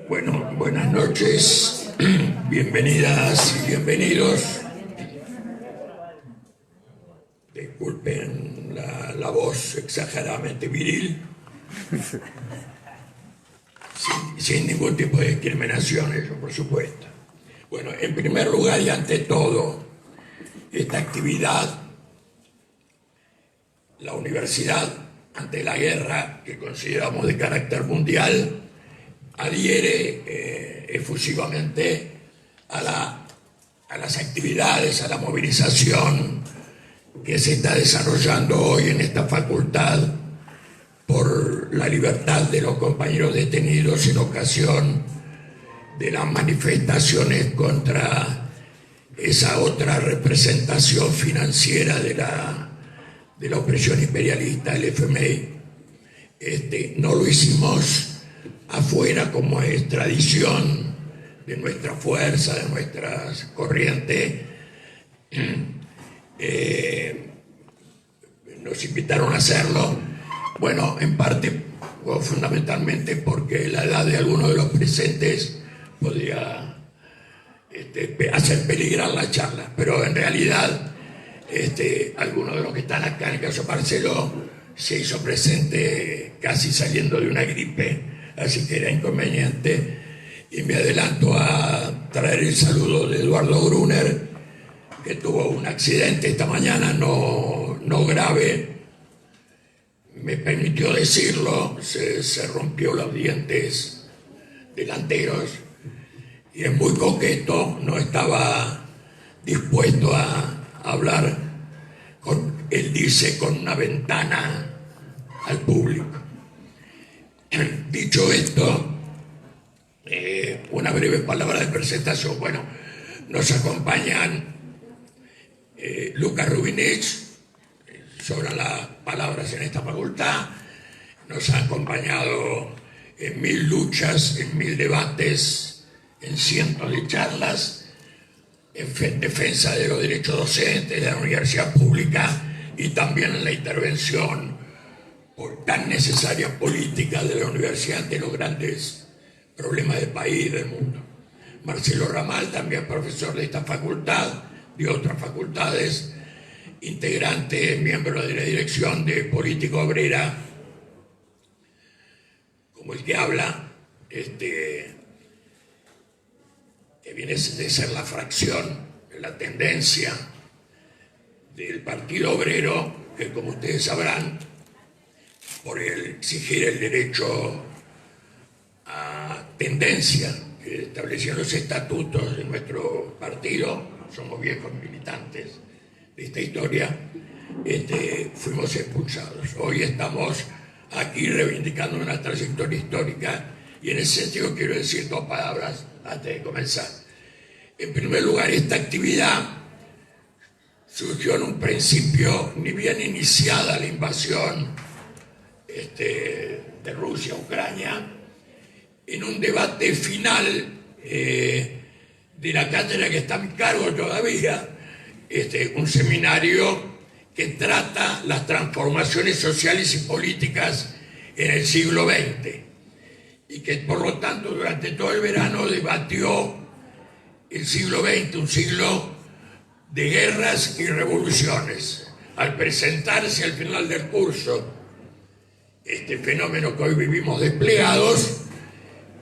Bueno, buenas noches, bienvenidas y bienvenidos. Disculpen la voz exageradamente viril, sin ningún tipo de discriminación, eso por supuesto. Bueno, en primer lugar y ante todo, esta actividad, la universidad ante la guerra, que consideramos de carácter mundial, adhiere efusivamente a las actividades, a la movilización que se está desarrollando hoy en esta facultad por la libertad de los compañeros detenidos en ocasión de las manifestaciones contra esa otra representación financiera de la opresión imperialista, el FMI. No lo hicimos afuera, como es tradición de nuestra fuerza, de nuestras corrientes. Nos invitaron a hacerlo, bueno, en parte o fundamentalmente porque la edad de algunos de los presentes podía hacer peligrar la charla, pero en realidad algunos de los que están acá, en el caso de Marcelo, se hizo presente casi saliendo de una gripe, así que era inconveniente, y me adelanto a traer el saludo de Eduardo Gruner, que tuvo un accidente esta mañana, no grave, me permitió decirlo, se rompió los dientes delanteros y es muy coqueto, no estaba dispuesto a hablar, él dice, con una ventana al público. Dicho esto, una breve palabra de presentación. Bueno, nos acompañan Lucas Rubinich, sobran las palabras en esta facultad, nos ha acompañado en 1000 luchas, en 1000 debates, en cientos de charlas, en defensa de los derechos docentes de la universidad pública y también en la intervención tan necesaria política de la universidad ante los grandes problemas del país y del mundo. Marcelo Ramal, también profesor de esta facultad, de otras facultades, integrante, miembro de la dirección de Política Obrera, como el que habla, que viene de ser la fracción, la tendencia del Partido Obrero, que como ustedes sabrán, por exigir el derecho a tendencia que establecían los estatutos de nuestro partido, somos viejos militantes de esta historia, fuimos expulsados. Hoy estamos aquí reivindicando una trayectoria histórica y en ese sentido quiero decir dos palabras antes de comenzar. En primer lugar, esta actividad surgió en un principio, ni bien iniciada la invasión de Rusia a Ucrania, en un debate final de la cátedra que está a mi cargo todavía, un seminario que trata las transformaciones sociales y políticas en el siglo XX y que por lo tanto durante todo el verano debatió el siglo XX, un siglo de guerras y revoluciones. Al presentarse al final del curso este fenómeno que hoy vivimos desplegados,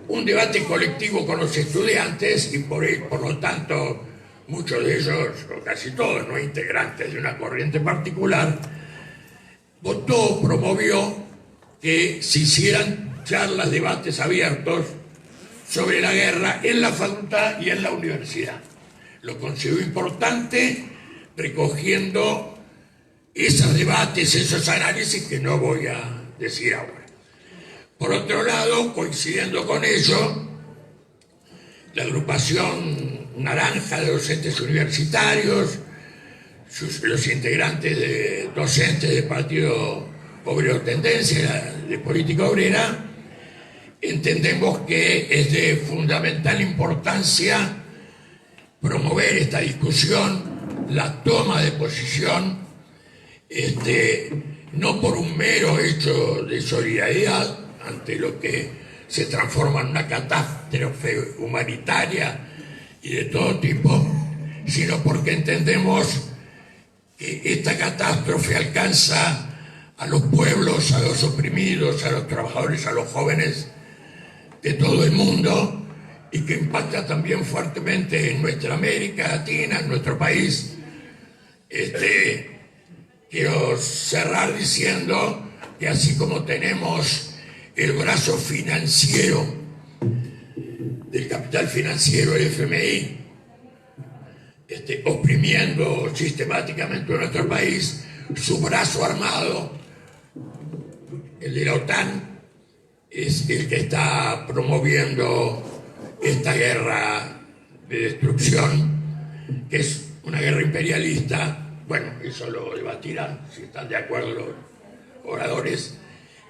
un debate colectivo con los estudiantes y por lo tanto muchos de ellos, o casi todos, no integrantes de una corriente particular, promovió que se hicieran charlas, debates abiertos sobre la guerra en la facultad y en la universidad. Lo considero importante, recogiendo esos debates, esos análisis que no voy a decir ahora. Por otro lado, coincidiendo con ello, la agrupación naranja de docentes universitarios, los integrantes docentes del Partido Obrero Tendencia, de Política Obrera, entendemos que es de fundamental importancia promover esta discusión, la toma de posición, no por un mero hecho de solidaridad ante lo que se transforma en una catástrofe humanitaria y de todo tipo, sino porque entendemos que esta catástrofe alcanza a los pueblos, a los oprimidos, a los trabajadores, a los jóvenes de todo el mundo, y que impacta también fuertemente en nuestra América Latina, en nuestro país. Quiero cerrar diciendo que así como tenemos el brazo financiero del capital financiero, el FMI, oprimiendo sistemáticamente a nuestro país, su brazo armado, el de la OTAN, es el que está promoviendo esta guerra de destrucción, que es una guerra imperialista. Bueno, eso lo debatirán, si están de acuerdo los oradores,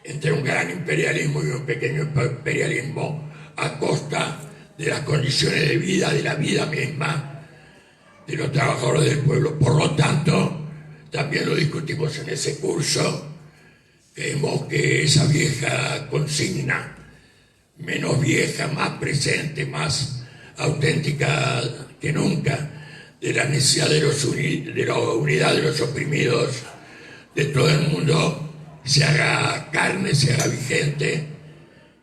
entre un gran imperialismo y un pequeño imperialismo a costa de las condiciones de vida, de la vida misma de los trabajadores del pueblo. Por lo tanto, también lo discutimos en ese curso. Creemos que esa vieja consigna, menos vieja, más presente, más auténtica que nunca, de la necesidad de la unidad de los oprimidos de todo el mundo, se haga carne, se haga vigente,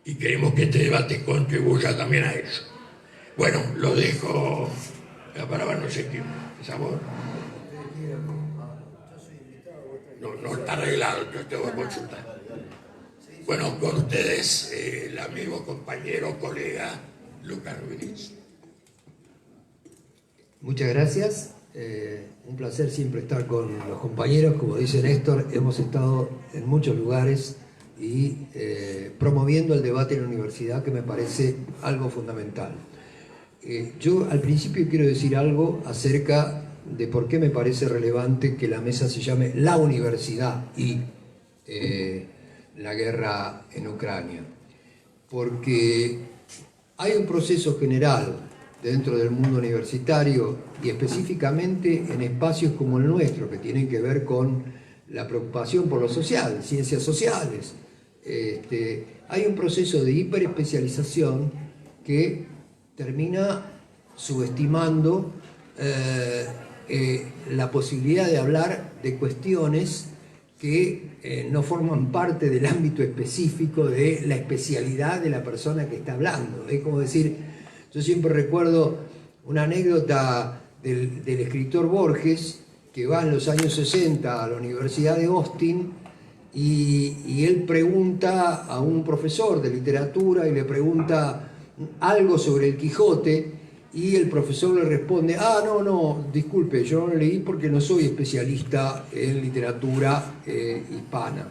y queremos que este debate contribuya también a eso. Bueno, lo dejo, la palabra no sé quién, ¿sabor? No está arreglado, entonces te voy a consultar. Bueno, con ustedes, el amigo, compañero, colega, Lucas Ruiz. Muchas gracias. Un placer siempre estar con los compañeros. Como dice Néstor, hemos estado en muchos lugares y promoviendo el debate en la universidad, que me parece algo fundamental. Yo al principio quiero decir algo acerca de por qué me parece relevante que la mesa se llame La Universidad y la guerra en Ucrania. Porque hay un proceso general dentro del mundo universitario y específicamente en espacios como el nuestro, que tienen que ver con la preocupación por lo social, ciencias sociales. Hay un proceso de hiperespecialización que termina subestimando la posibilidad de hablar de cuestiones que no forman parte del ámbito específico de la especialidad de la persona que está hablando. Es como decir, yo siempre recuerdo una anécdota del escritor Borges, que va en los años 60 a la Universidad de Austin y él pregunta a un profesor de literatura y le pregunta algo sobre el Quijote, y el profesor le responde: no, disculpe, yo no lo leí porque no soy especialista en literatura hispana.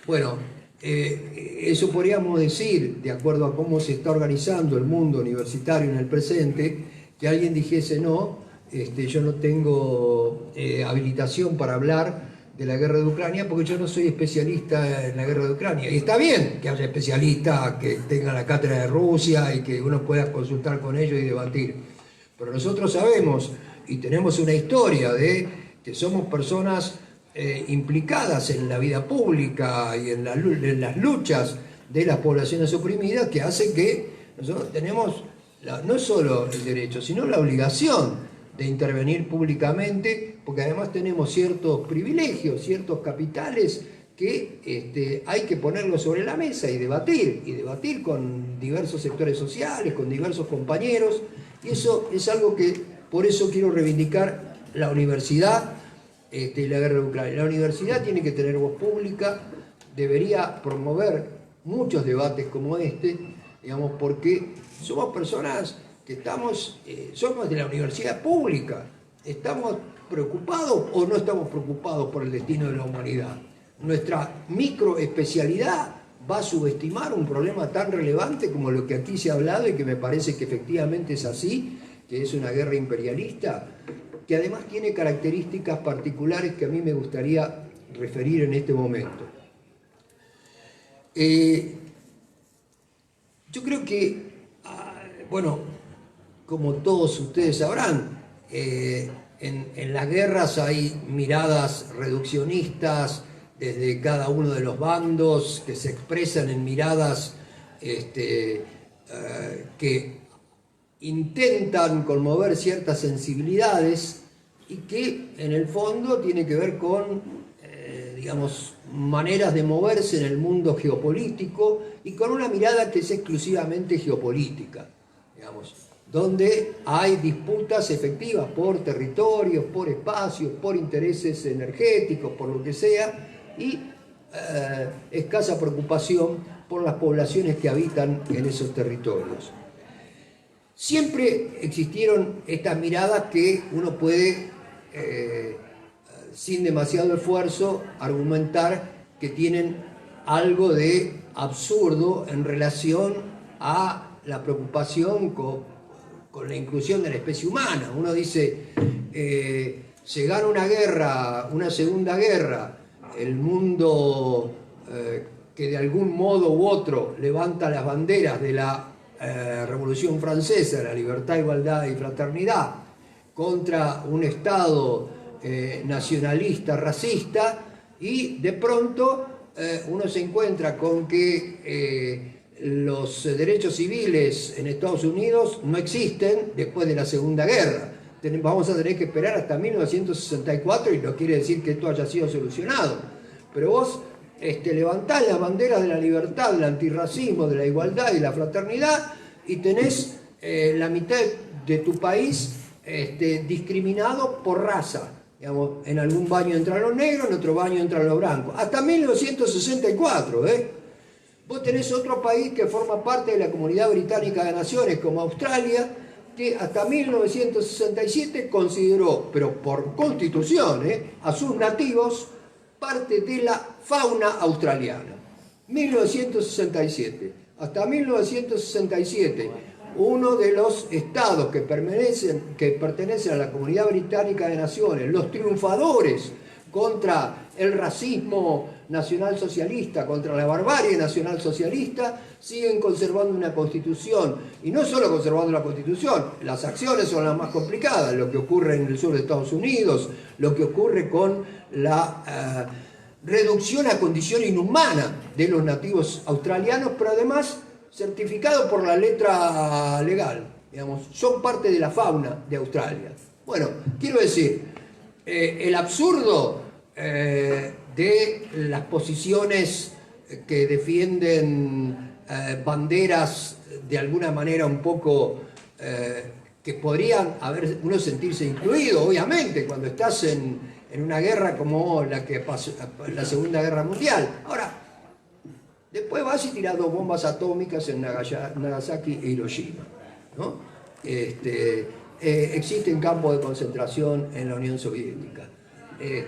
Bueno, eso podríamos decir, de acuerdo a cómo se está organizando el mundo universitario en el presente, que alguien dijese: no, yo no tengo habilitación para hablar de la guerra de Ucrania porque yo no soy especialista en la guerra de Ucrania. Y está bien que haya especialistas que tengan la cátedra de Rusia y que uno pueda consultar con ellos y debatir. Pero nosotros sabemos y tenemos una historia de que somos personas implicadas en la vida pública y en las luchas de las poblaciones oprimidas, que hacen que nosotros tenemos no solo el derecho, sino la obligación de intervenir públicamente, porque además tenemos ciertos privilegios, ciertos capitales que hay que ponerlos sobre la mesa y debatir con diversos sectores sociales, con diversos compañeros, y eso es algo que, por eso quiero reivindicar la universidad y la guerra de Ucrania. La universidad tiene que tener voz pública, debería promover muchos debates como este, digamos, porque somos personas que somos de la universidad pública. ¿Estamos preocupados o no estamos preocupados por el destino de la humanidad? Nuestra microespecialidad va a subestimar un problema tan relevante como lo que aquí se ha hablado, y que me parece que efectivamente es así, que es una guerra imperialista, que además tiene características particulares que a mí me gustaría referir en este momento. Yo creo que, como todos ustedes sabrán, en las guerras hay miradas reduccionistas desde cada uno de los bandos, que se expresan en miradas que intentan conmover ciertas sensibilidades y que en el fondo tiene que ver con, digamos, maneras de moverse en el mundo geopolítico y con una mirada que es exclusivamente geopolítica, digamos, donde hay disputas efectivas por territorios, por espacios, por intereses energéticos, por lo que sea, y escasa preocupación por las poblaciones que habitan en esos territorios. Siempre existieron estas miradas que uno puede, sin demasiado esfuerzo, argumentar que tienen algo de absurdo en relación a la preocupación con la inclusión de la especie humana. Uno dice, se gana una guerra, una segunda guerra, el mundo que de algún modo u otro levanta las banderas de la Revolución Francesa, la libertad, igualdad y fraternidad, contra un Estado nacionalista, racista, y de pronto uno se encuentra con que los derechos civiles en Estados Unidos no existen después de la Segunda Guerra. Vamos a tener que esperar hasta 1964 y no quiere decir que esto haya sido solucionado. Pero vos levantás las banderas de la libertad, del antirracismo, de la igualdad y la fraternidad y tenés la mitad de tu país discriminado por raza. Digamos, en algún baño entran los negros, en otro baño entran los blancos. Hasta 1964, Vos tenés otro país que forma parte de la Comunidad Británica de Naciones, como Australia, que hasta 1967 consideró, pero por constitución, a sus nativos parte de la fauna australiana. 1967. Hasta 1967, uno de los estados que pertenecen a la Comunidad Británica de Naciones, los triunfadores contra el racismo nacionalsocialista, contra la barbarie nacionalsocialista, siguen conservando una constitución. Y no solo conservando la constitución, las acciones son las más complicadas, lo que ocurre en el sur de Estados Unidos, lo que ocurre con la reducción a condición inhumana de los nativos australianos, pero además certificado por la letra legal, digamos, son parte de la fauna de Australia. Bueno, quiero decir, el absurdo de las posiciones que defienden banderas de alguna manera un poco que podrían haber uno sentirse incluido, obviamente, cuando estás en una guerra como la que pasó, la Segunda Guerra Mundial. Ahora, después vas y tirás 2 bombas atómicas en Nagasaki e Hiroshima, ¿no? Existen campos de concentración en la Unión Soviética.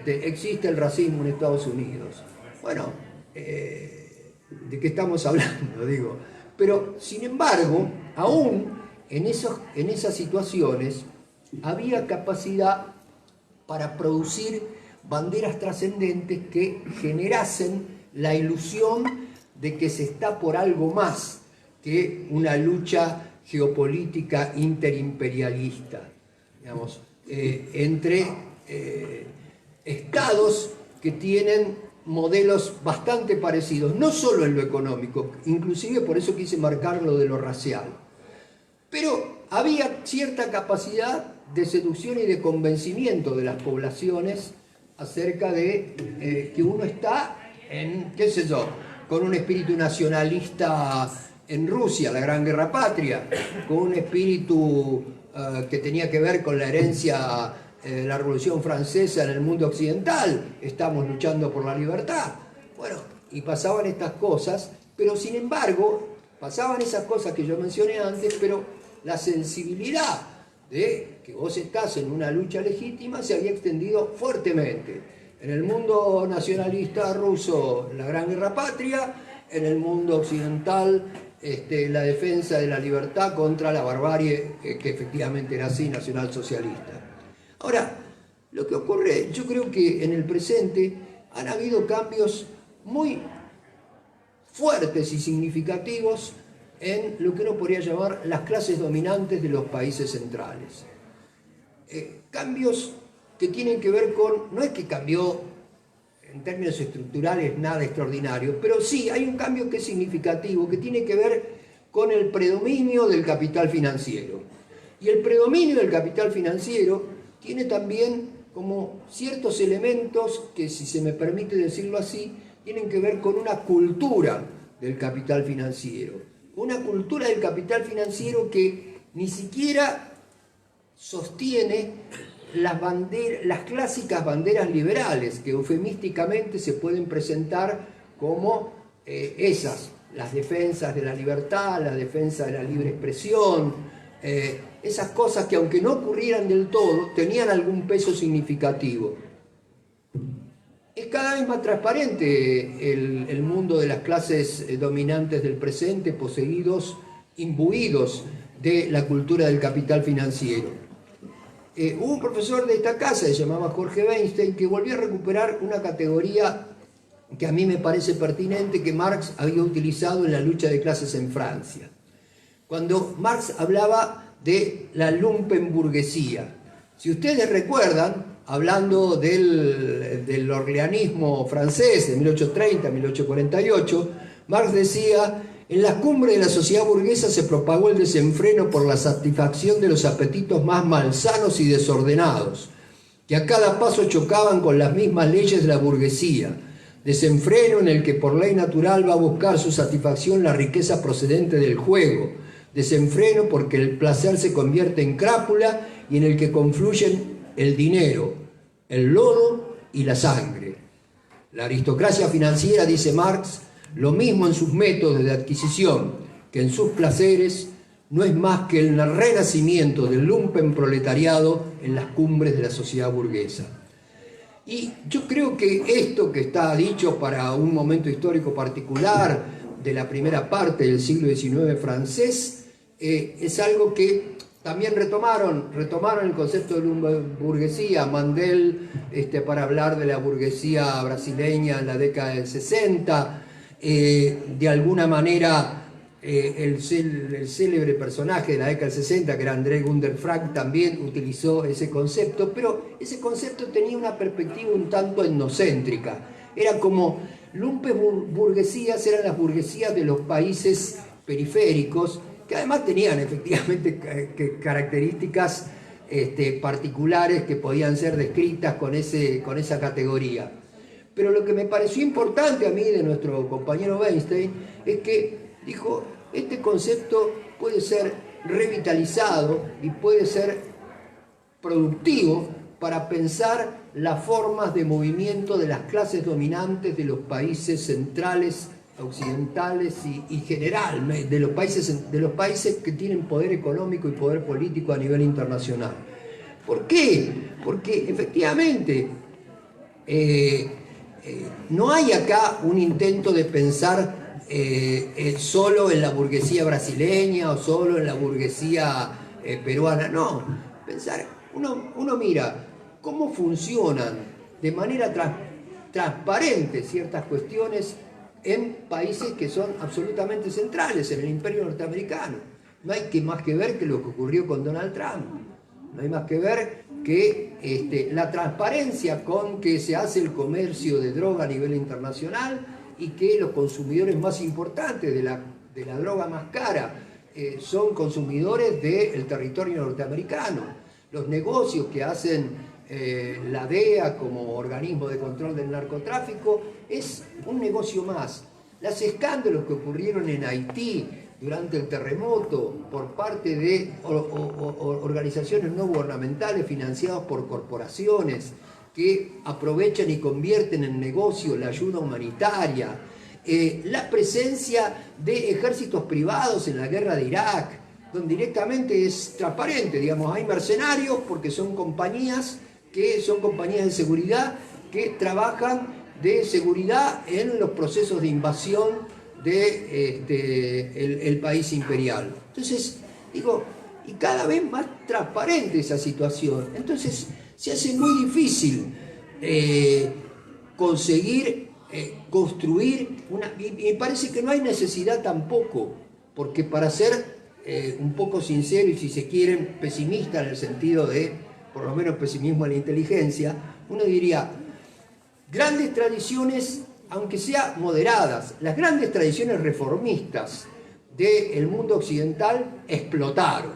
Existe el racismo en Estados Unidos. Bueno, ¿de qué estamos hablando? Digo. Pero, sin embargo, aún en esas situaciones había capacidad para producir banderas trascendentes que generasen la ilusión de que se está por algo más que una lucha geopolítica interimperialista, digamos, entre estados que tienen modelos bastante parecidos, no solo en lo económico, inclusive por eso quise marcar lo de lo racial, pero había cierta capacidad de seducción y de convencimiento de las poblaciones acerca de que uno está en, qué sé yo, con un espíritu nacionalista en Rusia, la Gran Guerra Patria, con un espíritu que tenía que ver con la herencia de la Revolución Francesa en el mundo occidental, estamos luchando por la libertad. Bueno, y pasaban estas cosas, pero sin embargo, pasaban esas cosas que yo mencioné antes, pero la sensibilidad de que vos estás en una lucha legítima se había extendido fuertemente. En el mundo nacionalista ruso, la Gran Guerra Patria; en el mundo occidental, la defensa de la libertad contra la barbarie, que efectivamente era así, nacionalsocialista. Ahora, lo que ocurre, yo creo que en el presente han habido cambios muy fuertes y significativos en lo que uno podría llamar las clases dominantes de los países centrales. Cambios que tienen que ver con, no es que cambió en términos estructurales nada extraordinario, pero sí hay un cambio que es significativo, que tiene que ver con el predominio del capital financiero. Y el predominio del capital financiero tiene también como ciertos elementos que, si se me permite decirlo así, tienen que ver con una cultura del capital financiero. Una cultura del capital financiero que ni siquiera sostiene las clásicas banderas liberales que eufemísticamente se pueden presentar como las defensas de la libertad, la defensa de la libre expresión, esas cosas que, aunque no ocurrieran del todo, tenían algún peso significativo. Es cada vez más transparente el mundo de las clases dominantes del presente, poseídos, imbuidos de la cultura del capital financiero. Hubo un profesor de esta casa, se llamaba Jorge Weinstein, que volvió a recuperar una categoría que a mí me parece pertinente, que Marx había utilizado en la lucha de clases en Francia. Cuando Marx hablaba de la lumpenburguesía. Si ustedes recuerdan, hablando del orleanismo francés de 1830-1848, Marx decía: en las cumbres de la sociedad burguesa se propagó el desenfreno por la satisfacción de los apetitos más malsanos y desordenados, que a cada paso chocaban con las mismas leyes de la burguesía. Desenfreno en el que por ley natural va a buscar su satisfacción la riqueza procedente del juego. Desenfreno porque el placer se convierte en crápula y en el que confluyen el dinero, el lodo y la sangre. La aristocracia financiera, dice Marx, lo mismo en sus métodos de adquisición que en sus placeres, no es más que el renacimiento del lumpenproletariado en las cumbres de la sociedad burguesa. Y yo creo que esto que está dicho para un momento histórico particular de la primera parte del siglo XIX francés, es algo que también retomaron el concepto de burguesía, Mandel, para hablar de la burguesía brasileña en la década del 60, de alguna manera el célebre personaje de la década del 60, que era André Gunder Frank, también utilizó ese concepto, pero ese concepto tenía una perspectiva un tanto etnocéntrica. Era como lumpenburguesías eran las burguesías de los países periféricos, que además tenían efectivamente características particulares que podían ser descritas con esa categoría. Pero lo que me pareció importante a mí de nuestro compañero Weinstein es que dijo: este concepto puede ser revitalizado y puede ser productivo para pensar las formas de movimiento de las clases dominantes de los países centrales, occidentales y general, de los países que tienen poder económico y poder político a nivel internacional. ¿Por qué? Porque efectivamente no hay acá un intento de pensar solo en la burguesía brasileña o solo en la burguesía peruana. No, pensar, uno mira cómo funcionan de manera transparente ciertas cuestiones en países que son absolutamente centrales, en el imperio norteamericano. No hay más que ver que lo que ocurrió con Donald Trump. No hay más que ver que la transparencia con que se hace el comercio de droga a nivel internacional y que los consumidores más importantes de la droga más cara son consumidores del territorio norteamericano. Los negocios que hacen la DEA como organismo de control del narcotráfico es un negocio más. Los escándalos que ocurrieron en Haití durante el terremoto por parte de organizaciones no gubernamentales financiadas por corporaciones que aprovechan y convierten en negocio la ayuda humanitaria, la presencia de ejércitos privados en la guerra de Irak, donde directamente es transparente, digamos, hay mercenarios porque son compañías de seguridad que trabajan de seguridad en los procesos de invasión el país imperial. Entonces, digo, y cada vez más transparente esa situación. Entonces, se hace muy difícil conseguir construir y me parece que no hay necesidad tampoco, porque para ser un poco sincero y, si se quieren, pesimista en el sentido de, por lo menos, pesimismo en la inteligencia, uno diría, grandes tradiciones, aunque sea moderadas, las grandes tradiciones reformistas del mundo occidental explotaron,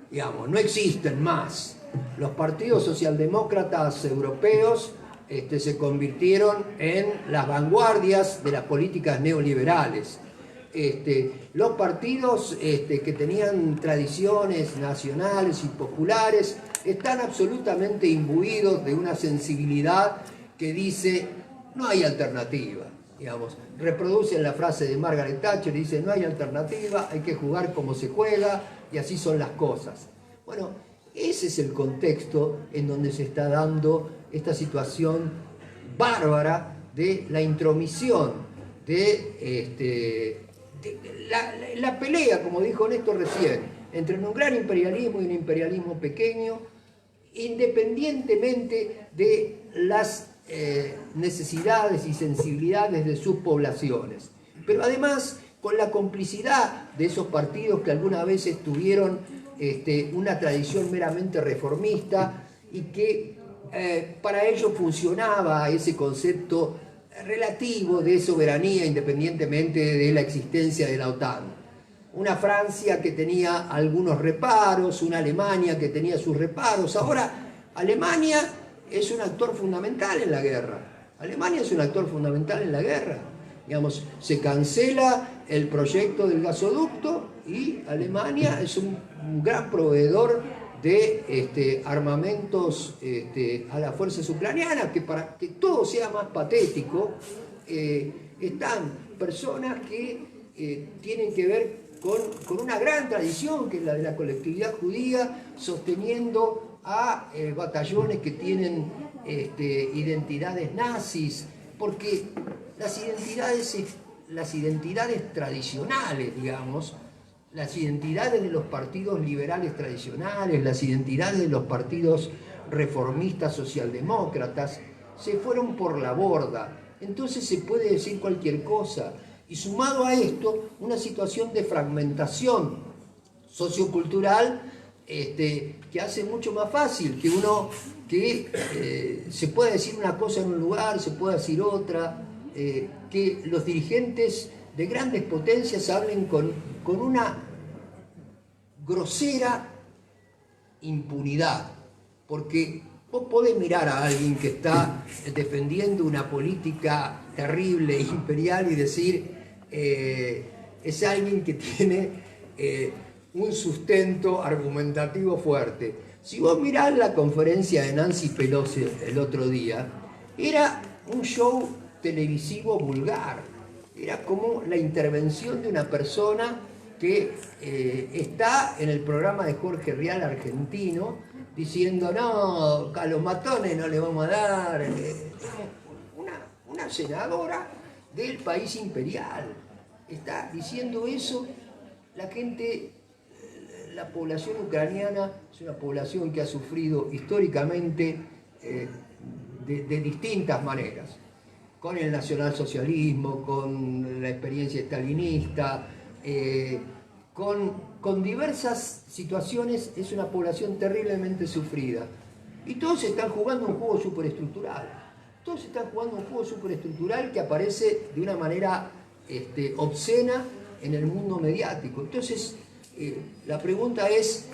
digamos, no existen más. Los partidos socialdemócratas europeos se convirtieron en las vanguardias de las políticas neoliberales. Los partidos que tenían tradiciones nacionales y populares están absolutamente imbuidos de una sensibilidad que dice no hay alternativa, digamos, reproducen la frase de Margaret Thatcher, dice no hay alternativa, hay que jugar como se juega y así son las cosas. Bueno, ese es el contexto en donde se está dando esta situación bárbara de la intromisión, de la pelea, como dijo Néstor recién, entre un gran imperialismo y un imperialismo pequeño, independientemente de las necesidades y sensibilidades de sus poblaciones. Pero además, con la complicidad de esos partidos que algunas veces tuvieron una tradición meramente reformista y que para ellos funcionaba ese concepto relativo de soberanía independientemente de la existencia de la OTAN. Una Francia que tenía algunos reparos, una Alemania que tenía sus reparos. Ahora, Alemania es un actor fundamental en la guerra. Alemania es un actor fundamental en la guerra. Digamos, se cancela el proyecto del gasoducto y Alemania es un gran proveedor de armamentos a las fuerzas ucranianas, que para que todo sea más patético, están personas que tienen que ver con una gran tradición, que es la de la colectividad judía, sosteniendo a batallones que tienen identidades nazis, porque las identidades tradicionales, digamos, las identidades de los partidos liberales tradicionales, las identidades de los partidos reformistas socialdemócratas, se fueron por la borda. Entonces se puede decir cualquier cosa. Y sumado a esto, una situación de fragmentación sociocultural que hace mucho más fácil que se pueda decir una cosa en un lugar, se pueda decir otra, que los dirigentes de grandes potencias hablen con una grosera impunidad, porque vos podés mirar a alguien que está defendiendo una política terrible, imperial, y decir es alguien que tiene un sustento argumentativo fuerte. Si vos mirás la conferencia de Nancy Pelosi el otro día, era un show televisivo vulgar, era como la intervención de una persona que está en el programa de Jorge Rial argentino diciendo no, a los matones no le vamos a dar, una senadora del país imperial está diciendo eso. La gente, la población ucraniana es una población que ha sufrido históricamente de distintas maneras, con el nacionalsocialismo, con la experiencia stalinista, con diversas situaciones. Es una población terriblemente sufrida. Y todos están jugando un juego superestructural. Todos están jugando un juego superestructural que aparece de una manera obscena en el mundo mediático. Entonces, la pregunta es,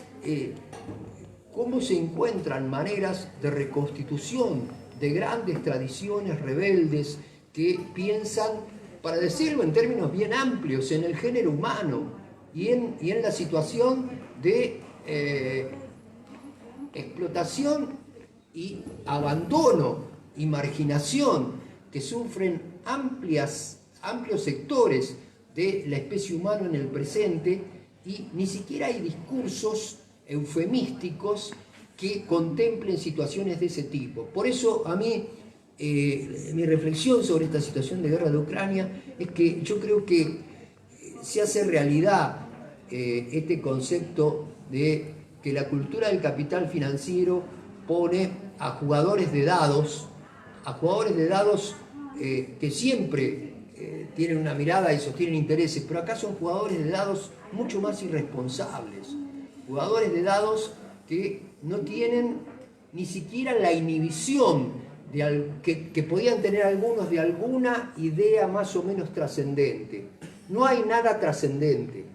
¿cómo se encuentran maneras de reconstitución de grandes tradiciones rebeldes que piensan, para decirlo en términos bien amplios, en el género humano y en la situación de explotación y abandono y marginación que sufren amplios sectores de la especie humana en el presente, y ni siquiera hay discursos eufemísticos que contemplen situaciones de ese tipo? Por eso a mí mi reflexión sobre esta situación de guerra de Ucrania es que yo creo que se hace realidad este concepto de que la cultura del capital financiero pone a jugadores de dados que siempre tienen una mirada y sostienen intereses, pero acá son jugadores de dados mucho más irresponsables, jugadores de dados que no tienen ni siquiera la inhibición que podían tener algunos de alguna idea más o menos trascendente. No hay nada trascendente,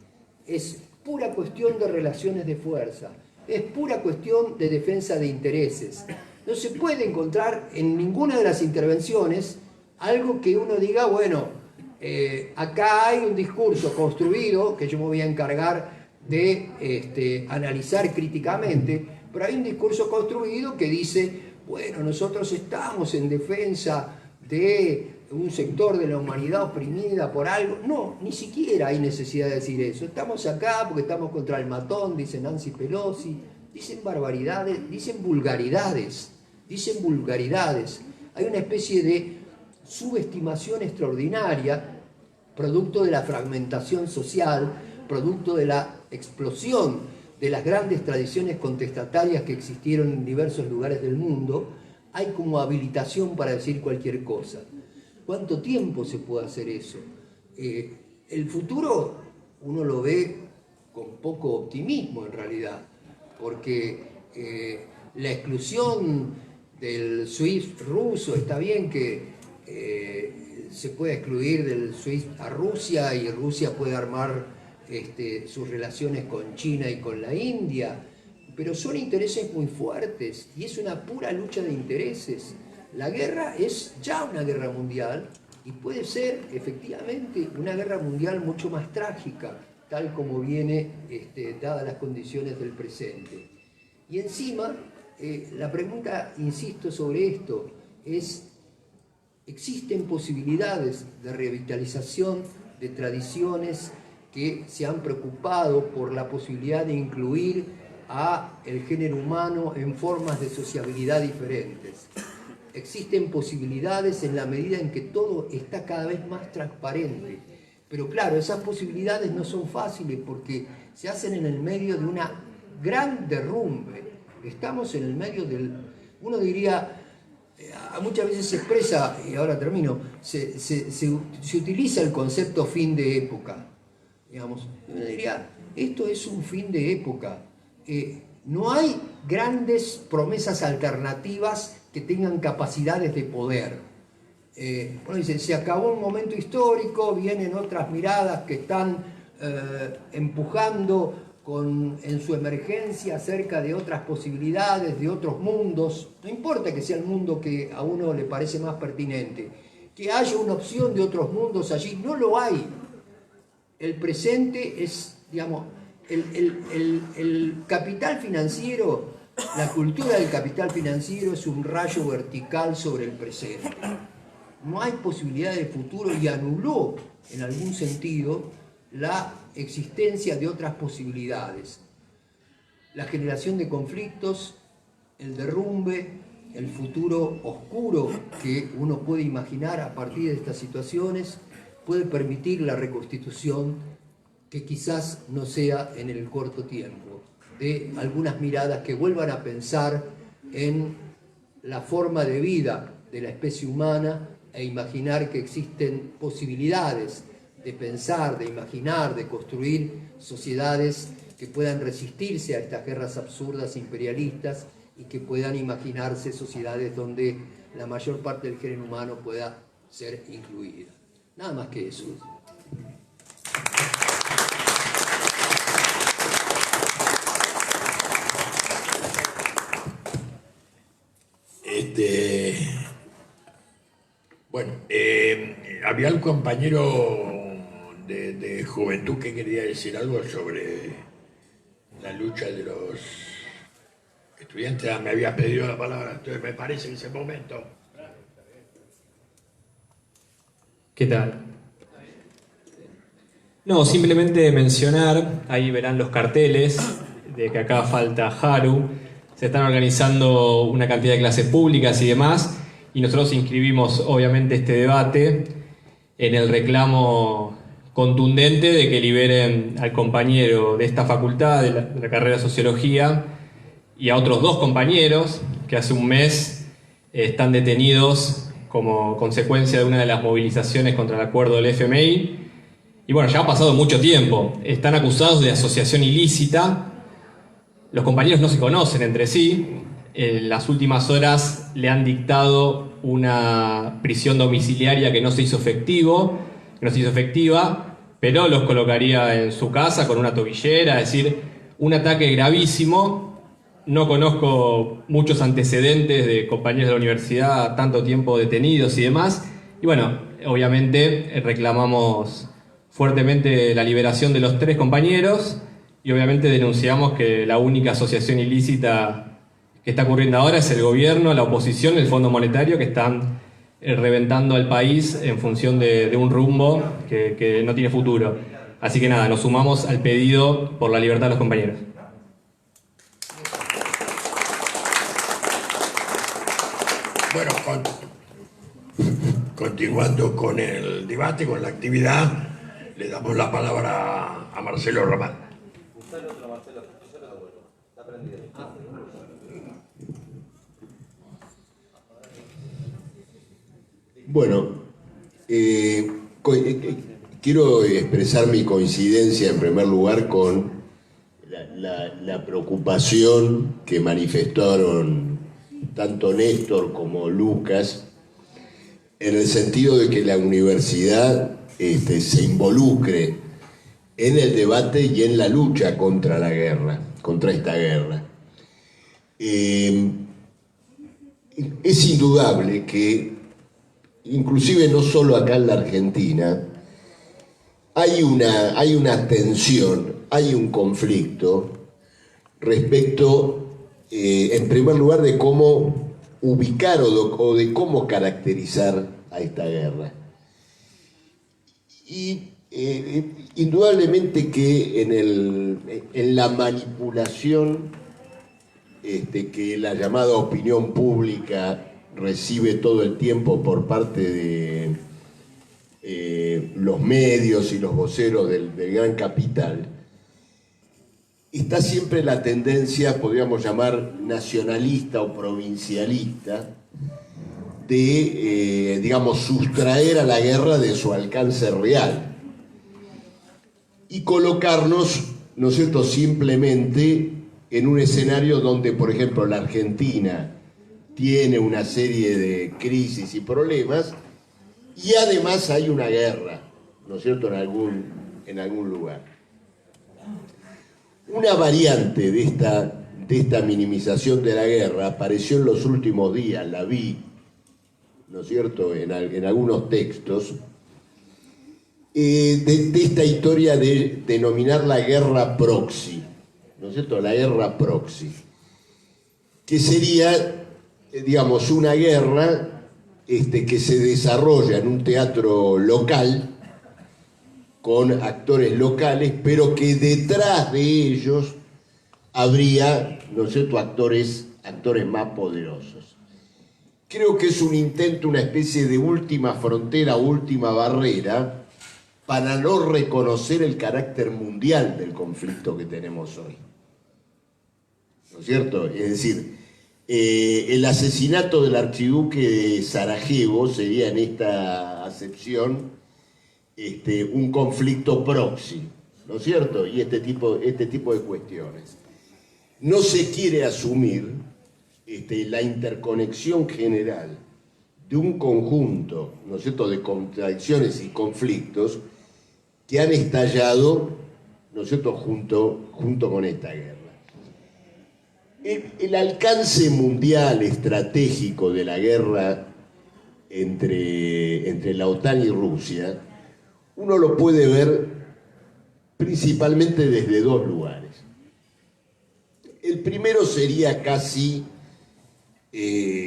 es pura cuestión de relaciones de fuerza, es pura cuestión de defensa de intereses. No se puede encontrar en ninguna de las intervenciones algo que uno diga, bueno, acá hay un discurso construido que yo me voy a encargar de analizar críticamente, pero hay un discurso construido que dice, bueno, nosotros estamos en defensa de un sector de la humanidad oprimida por algo. No, ni siquiera hay necesidad de decir eso. Estamos acá porque estamos contra el matón, dice Nancy Pelosi, dicen barbaridades, dicen vulgaridades. Hay una especie de subestimación extraordinaria, producto de la fragmentación social, producto de la explosión de las grandes tradiciones contestatarias que existieron en diversos lugares del mundo. Hay como habilitación para decir cualquier cosa. ¿Cuánto tiempo se puede hacer eso? El futuro uno lo ve con poco optimismo en realidad, porque la exclusión del SWIFT ruso, está bien que se puede excluir del SWIFT a Rusia y Rusia puede armar sus relaciones con China y con la India, pero son intereses muy fuertes y es una pura lucha de intereses. La guerra es ya una guerra mundial y puede ser efectivamente una guerra mundial mucho más trágica, tal como viene dadas las condiciones del presente. Y encima, la pregunta, insisto, sobre esto es: ¿existen posibilidades de revitalización de tradiciones que se han preocupado por la posibilidad de incluir a el género humano en formas de sociabilidad diferentes? Existen posibilidades en la medida en que todo está cada vez más transparente. Pero claro, esas posibilidades no son fáciles porque se hacen en el medio de una gran derrumbe. Estamos en el medio del... Uno diría, muchas veces se expresa, y ahora termino, se utiliza el concepto fin de época. Digamos, uno diría, esto es un fin de época. No hay grandes promesas alternativas que tengan capacidades de poder. Uno dice, se acabó un momento histórico, vienen otras miradas que están empujando en su emergencia acerca de otras posibilidades, de otros mundos. No importa que sea el mundo que a uno le parece más pertinente, que haya una opción de otros mundos allí, no lo hay. El presente es, digamos, el capital financiero, la cultura del capital financiero es un rayo vertical sobre el presente. No hay posibilidad de futuro y anuló, en algún sentido, la existencia de otras posibilidades. La generación de conflictos, el derrumbe, el futuro oscuro que uno puede imaginar a partir de estas situaciones, puede permitir la reconstitución, que quizás no sea en el corto tiempo, de algunas miradas que vuelvan a pensar en la forma de vida de la especie humana e imaginar que existen posibilidades de pensar, de imaginar, de construir sociedades que puedan resistirse a estas guerras absurdas imperialistas y que puedan imaginarse sociedades donde la mayor parte del género humano pueda ser incluida. Nada más que eso. Bueno, había un compañero de juventud que quería decir algo sobre la lucha de los estudiantes. Me había pedido la palabra, entonces me parece en ese momento. ¿Qué tal? No, simplemente mencionar, ahí verán los carteles de que acá falta Haru. Se están organizando una cantidad de clases públicas y demás, y nosotros inscribimos obviamente este debate en el reclamo contundente de que liberen al compañero de esta facultad, de la carrera de Sociología, y a otros 2 compañeros que hace un mes están detenidos como consecuencia de una de las movilizaciones contra el acuerdo del FMI. Y bueno, ya ha pasado mucho tiempo. Están acusados de asociación ilícita. Los compañeros no se conocen entre sí. En las últimas horas le han dictado una prisión domiciliaria que no se hizo efectiva, pero los colocaría en su casa con una tobillera, es decir, un ataque gravísimo. No conozco muchos antecedentes de compañeros de la universidad tanto tiempo detenidos y demás. Y bueno, obviamente reclamamos fuertemente la liberación de los 3 compañeros y obviamente denunciamos que la única asociación ilícita que está ocurriendo ahora es el gobierno, la oposición, el Fondo Monetario, que están reventando al país en función de un rumbo que no tiene futuro. Así que nada, nos sumamos al pedido por la libertad de los compañeros. Bueno, continuando con el debate, con la actividad, le damos la palabra a Marcelo Ramal. Bueno, quiero expresar mi coincidencia en primer lugar con la preocupación que manifestaron tanto Néstor como Lucas en el sentido de que la universidad se involucre en el debate y en la lucha contra la guerra, contra esta guerra. Es indudable que, inclusive no solo acá en la Argentina, hay una tensión, hay un conflicto respecto, en primer lugar, de cómo ubicar o de cómo caracterizar a esta guerra. Y indudablemente que en la manipulación que la llamada opinión pública recibe todo el tiempo por parte de los medios y los voceros del gran capital, está siempre la tendencia, podríamos llamar nacionalista o provincialista, de, digamos, sustraer a la guerra de su alcance real y colocarnos, ¿no es cierto?, simplemente en un escenario donde, por ejemplo, la Argentina tiene una serie de crisis y problemas y además hay una guerra, ¿no es cierto?, en algún lugar. Una variante de esta minimización de la guerra apareció en los últimos días, la vi, ¿no es cierto?, en algunos textos, de esta historia de denominar la guerra proxy, ¿no es cierto?, la guerra proxy, que sería, digamos, una guerra que se desarrolla en un teatro local, con actores locales, pero que detrás de ellos habría, ¿no es cierto?, actores más poderosos. Creo que es un intento, una especie de última frontera, última barrera, para no reconocer el carácter mundial del conflicto que tenemos hoy. ¿No es cierto? Es decir, el asesinato del archiduque de Sarajevo sería en esta acepción un conflicto proxy, ¿no es cierto? Y este tipo de cuestiones. No se quiere asumir la interconexión general de un conjunto, ¿no es cierto?, de contradicciones y conflictos que han estallado, ¿no es cierto?, junto con esta guerra. El alcance mundial estratégico de la guerra entre la OTAN y Rusia, uno lo puede ver principalmente desde dos lugares. El primero sería casi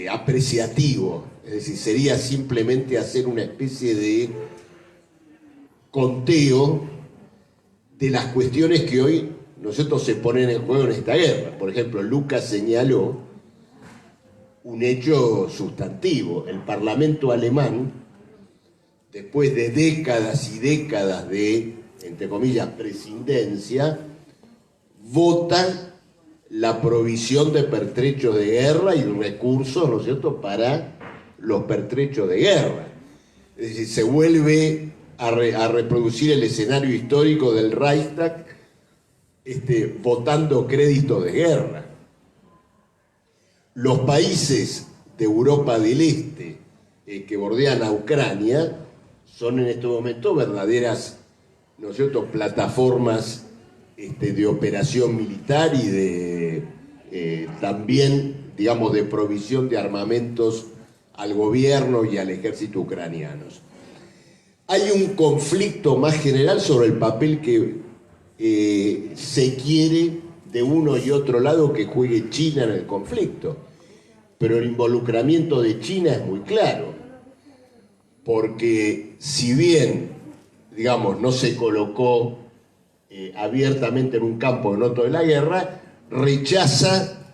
apreciativo, es decir, sería simplemente hacer una especie de conteo de las cuestiones que hoy nosotros se ponen en juego en esta guerra. Por ejemplo, Lucas señaló un hecho sustantivo. El Parlamento alemán, después de décadas y décadas de, entre comillas, presidencia, vota la provisión de pertrechos de guerra y recursos, ¿no es cierto?, para los pertrechos de guerra. Es decir, se vuelve a reproducir el escenario histórico del Reichstag votando créditos de guerra. Los países de Europa del Este que bordean a Ucrania son en este momento verdaderas, ¿no es cierto?, plataformas de operación militar y de también, digamos, de provisión de armamentos al gobierno y al ejército ucranianos. Hay un conflicto más general sobre el papel que se quiere de uno y otro lado que juegue China en el conflicto. Pero el involucramiento de China es muy claro, porque si bien, digamos, no se colocó abiertamente en un campo en otro de la guerra, rechaza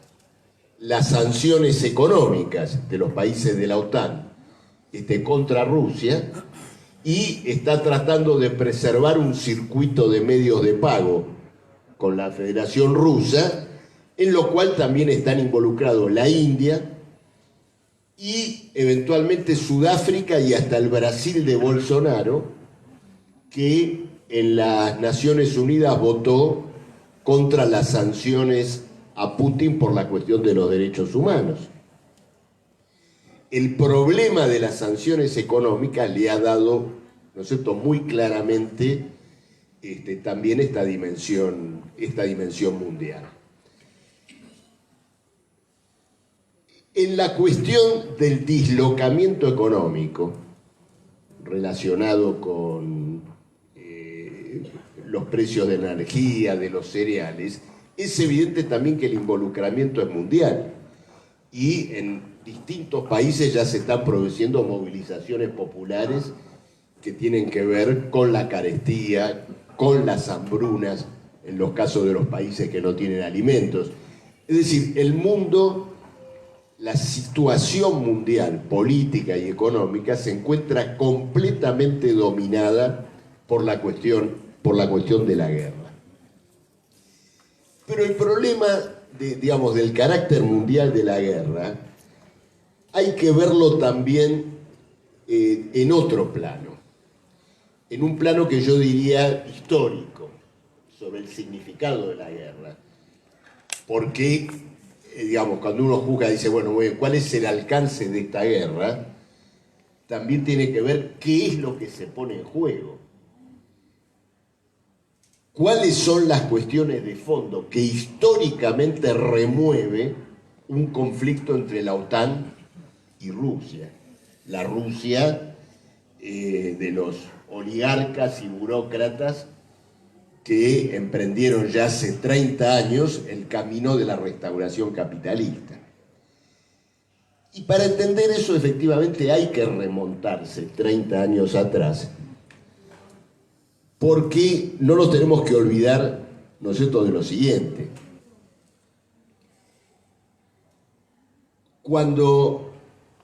las sanciones económicas de los países de la OTAN contra Rusia y está tratando de preservar un circuito de medios de pago con la Federación Rusa, en lo cual también están involucrados la India y eventualmente Sudáfrica y hasta el Brasil de Bolsonaro, que en las Naciones Unidas votó contra las sanciones a Putin por la cuestión de los derechos humanos. El problema de las sanciones económicas le ha dado, ¿no es cierto?, muy claramente también esta dimensión mundial. En la cuestión del dislocamiento económico relacionado con los precios de la energía, de los cereales, es evidente también que el involucramiento es mundial y en distintos países ya se están produciendo movilizaciones populares que tienen que ver con la carestía, con las hambrunas, en los casos de los países que no tienen alimentos. Es decir, el mundo, la situación mundial, política y económica, se encuentra completamente dominada por la cuestión de la guerra. Pero el problema, del carácter mundial de la guerra, hay que verlo también en otro plano, en un plano que yo diría histórico, sobre el significado de la guerra. Porque, cuando uno juzga, dice, bueno, muy bien, ¿cuál es el alcance de esta guerra? También tiene que ver qué es lo que se pone en juego. ¿Cuáles son las cuestiones de fondo que históricamente remueve un conflicto entre la OTAN y Rusia? La Rusia de los oligarcas y burócratas que emprendieron ya hace 30 años el camino de la restauración capitalista. Y para entender eso, efectivamente, hay que remontarse 30 años atrás, porque no nos tenemos que olvidar, ¿no es cierto?, de lo siguiente. Cuando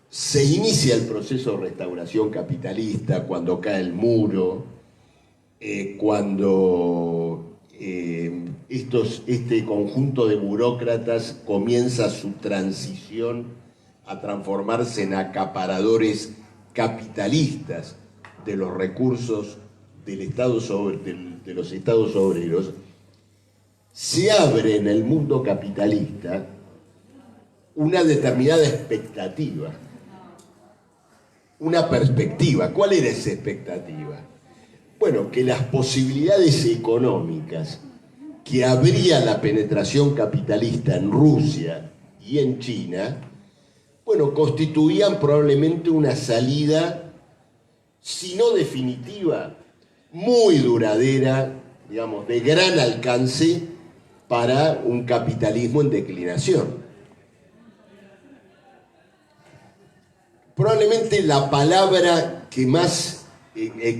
se inicia el proceso de restauración capitalista, cuando cae el muro, cuando este conjunto de burócratas comienza su transición a transformarse en acaparadores capitalistas de los recursos de los estados obreros, se abre en el mundo capitalista una determinada expectativa, una perspectiva. ¿Cuál era esa expectativa? Bueno, que las posibilidades económicas que abría la penetración capitalista en Rusia y en China, bueno, constituían probablemente una salida, si no definitiva, muy duradera, de gran alcance para un capitalismo en declinación. Probablemente la palabra que más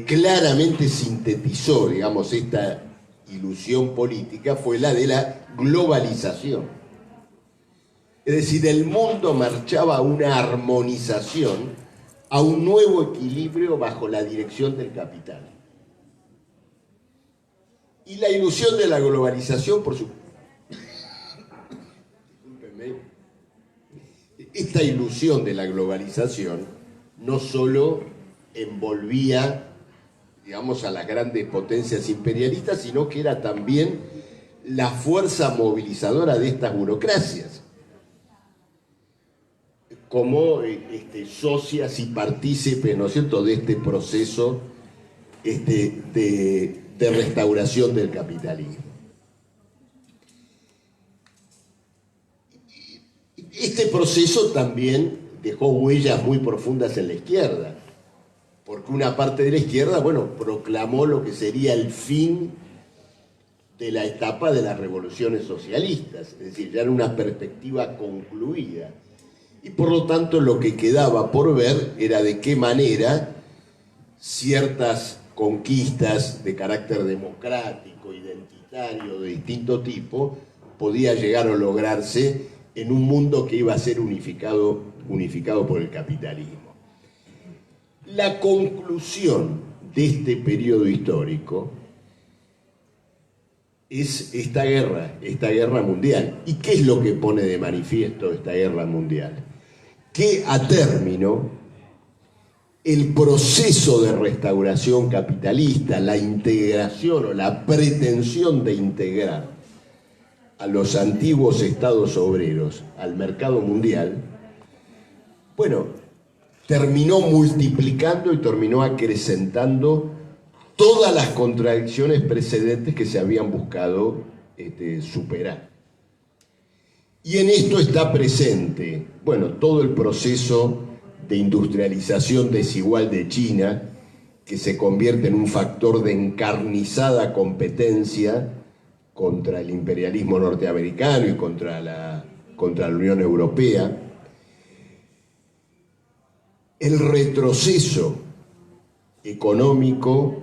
claramente sintetizó, esta ilusión política fue la de la globalización. Es decir, el mundo marchaba a una armonización, a un nuevo equilibrio bajo la dirección del capital. Y la ilusión de la globalización, por supuesto, esta ilusión de la globalización no solo envolvía, a las grandes potencias imperialistas, sino que era también la fuerza movilizadora de estas burocracias. como socias y partícipes, ¿no es cierto?, de este proceso de restauración del capitalismo. Este proceso también dejó huellas muy profundas en la izquierda, porque una parte de la izquierda, bueno, proclamó lo que sería el fin de la etapa de las revoluciones socialistas, es decir, ya era una perspectiva concluida. Y por lo tanto lo que quedaba por ver era de qué manera ciertas conquistas de carácter democrático, identitario, de distinto tipo, podía llegar a lograrse en un mundo que iba a ser unificado por el capitalismo. La conclusión de este periodo histórico es esta guerra mundial. ¿Y qué es lo que pone de manifiesto esta guerra mundial? Que a término el proceso de restauración capitalista, la integración o la pretensión de integrar a los antiguos estados obreros al mercado mundial, bueno, terminó multiplicando y terminó acrecentando todas las contradicciones precedentes que se habían buscado superar. Y en esto está presente, bueno, todo el proceso de industrialización desigual de China, que se convierte en un factor de encarnizada competencia contra el imperialismo norteamericano y contra la Unión Europea. El retroceso económico,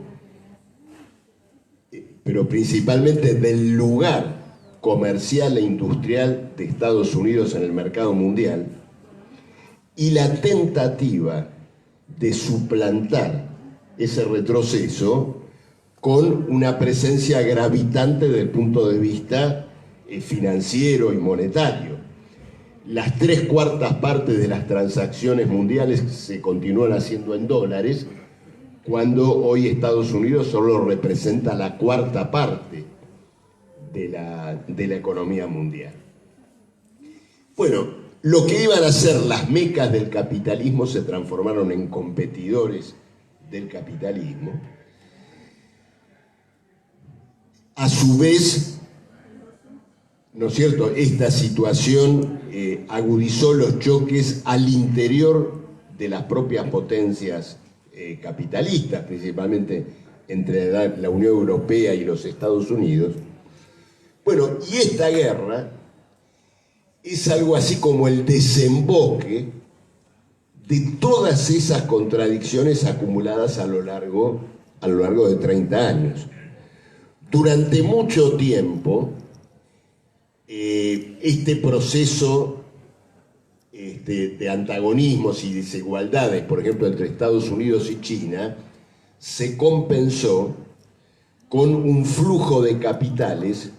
pero principalmente del lugar comercial e industrial de Estados Unidos en el mercado mundial, y la tentativa de suplantar ese retroceso con una presencia gravitante desde el punto de vista financiero y monetario. Las 3/4 partes de las transacciones mundiales se continúan haciendo en dólares, cuando hoy Estados Unidos solo representa la 1/4 parte de la economía mundial. Bueno, lo que iban a ser las mecas del capitalismo se transformaron en competidores del capitalismo. A su vez, ¿no es cierto?, esta situación agudizó los choques al interior de las propias potencias capitalistas, principalmente entre la Unión Europea y los Estados Unidos. Bueno, y esta guerra es algo así como el desemboque de todas esas contradicciones acumuladas a lo largo de 30 años. Durante mucho tiempo, este proceso de antagonismos y desigualdades, por ejemplo, entre Estados Unidos y China, se compensó con un flujo de capitales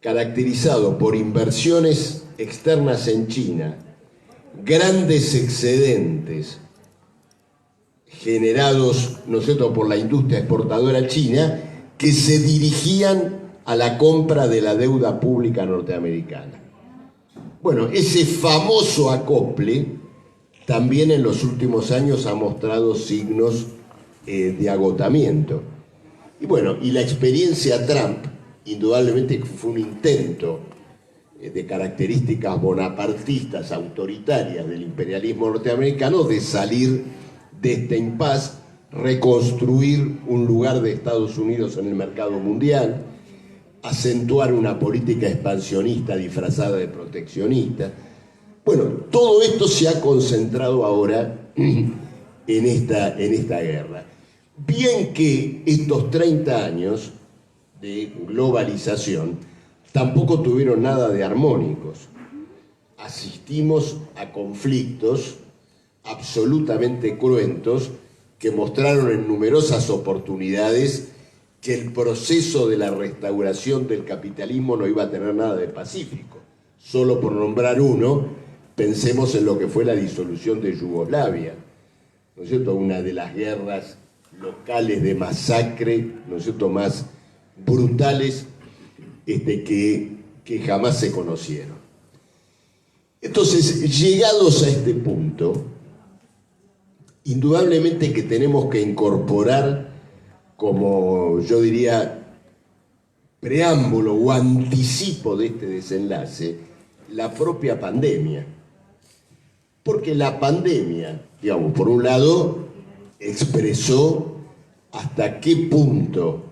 caracterizado por inversiones externas en China, grandes excedentes generados, ¿no es cierto?, por la industria exportadora china, que se dirigían a la compra de la deuda pública norteamericana. Bueno, ese famoso acople también en los últimos años ha mostrado signos de agotamiento. Y bueno, y la experiencia Trump indudablemente fue un intento de características bonapartistas, autoritarias del imperialismo norteamericano, de salir de este impasse, reconstruir un lugar de Estados Unidos en el mercado mundial, acentuar una política expansionista disfrazada de proteccionista. Bueno, todo esto se ha concentrado ahora en esta guerra. Bien que estos 30 años de globalización tampoco tuvieron nada de armónicos. Asistimos a conflictos absolutamente cruentos que mostraron en numerosas oportunidades que el proceso de la restauración del capitalismo no iba a tener nada de pacífico. Solo por nombrar uno, pensemos en lo que fue la disolución de Yugoslavia, ¿no es cierto?, una de las guerras locales de masacre, ¿no es cierto?, más brutales que jamás se conocieron. Entonces, llegados a este punto, indudablemente que tenemos que incorporar, como yo diría, preámbulo o anticipo de este desenlace, la propia pandemia. Porque la pandemia, digamos, por un lado, expresó hasta qué punto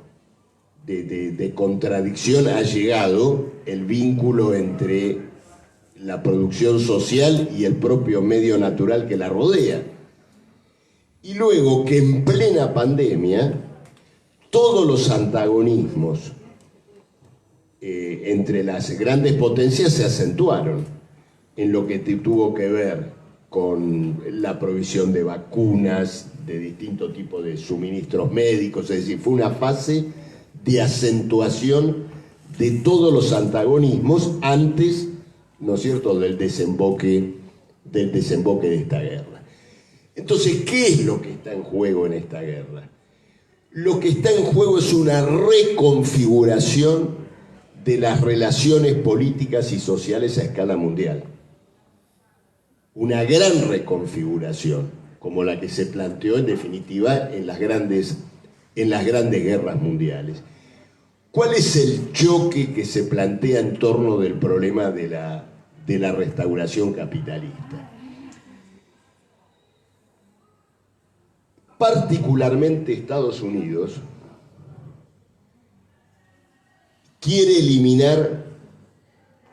de contradicción ha llegado el vínculo entre la producción social y el propio medio natural que la rodea. Y luego que en plena pandemia todos los antagonismos entre las grandes potencias se acentuaron en lo que tuvo que ver con la provisión de vacunas, de distintos tipos de suministros médicos, es decir, fue una fase de acentuación de todos los antagonismos antes, ¿no es cierto?, del desemboque de esta guerra. Entonces, ¿qué es lo que está en juego en esta guerra? Lo que está en juego es una reconfiguración de las relaciones políticas y sociales a escala mundial. Una gran reconfiguración, como la que se planteó en definitiva en las grandes guerras mundiales. ¿Cuál es el choque que se plantea en torno del problema de la restauración capitalista? Particularmente Estados Unidos quiere eliminar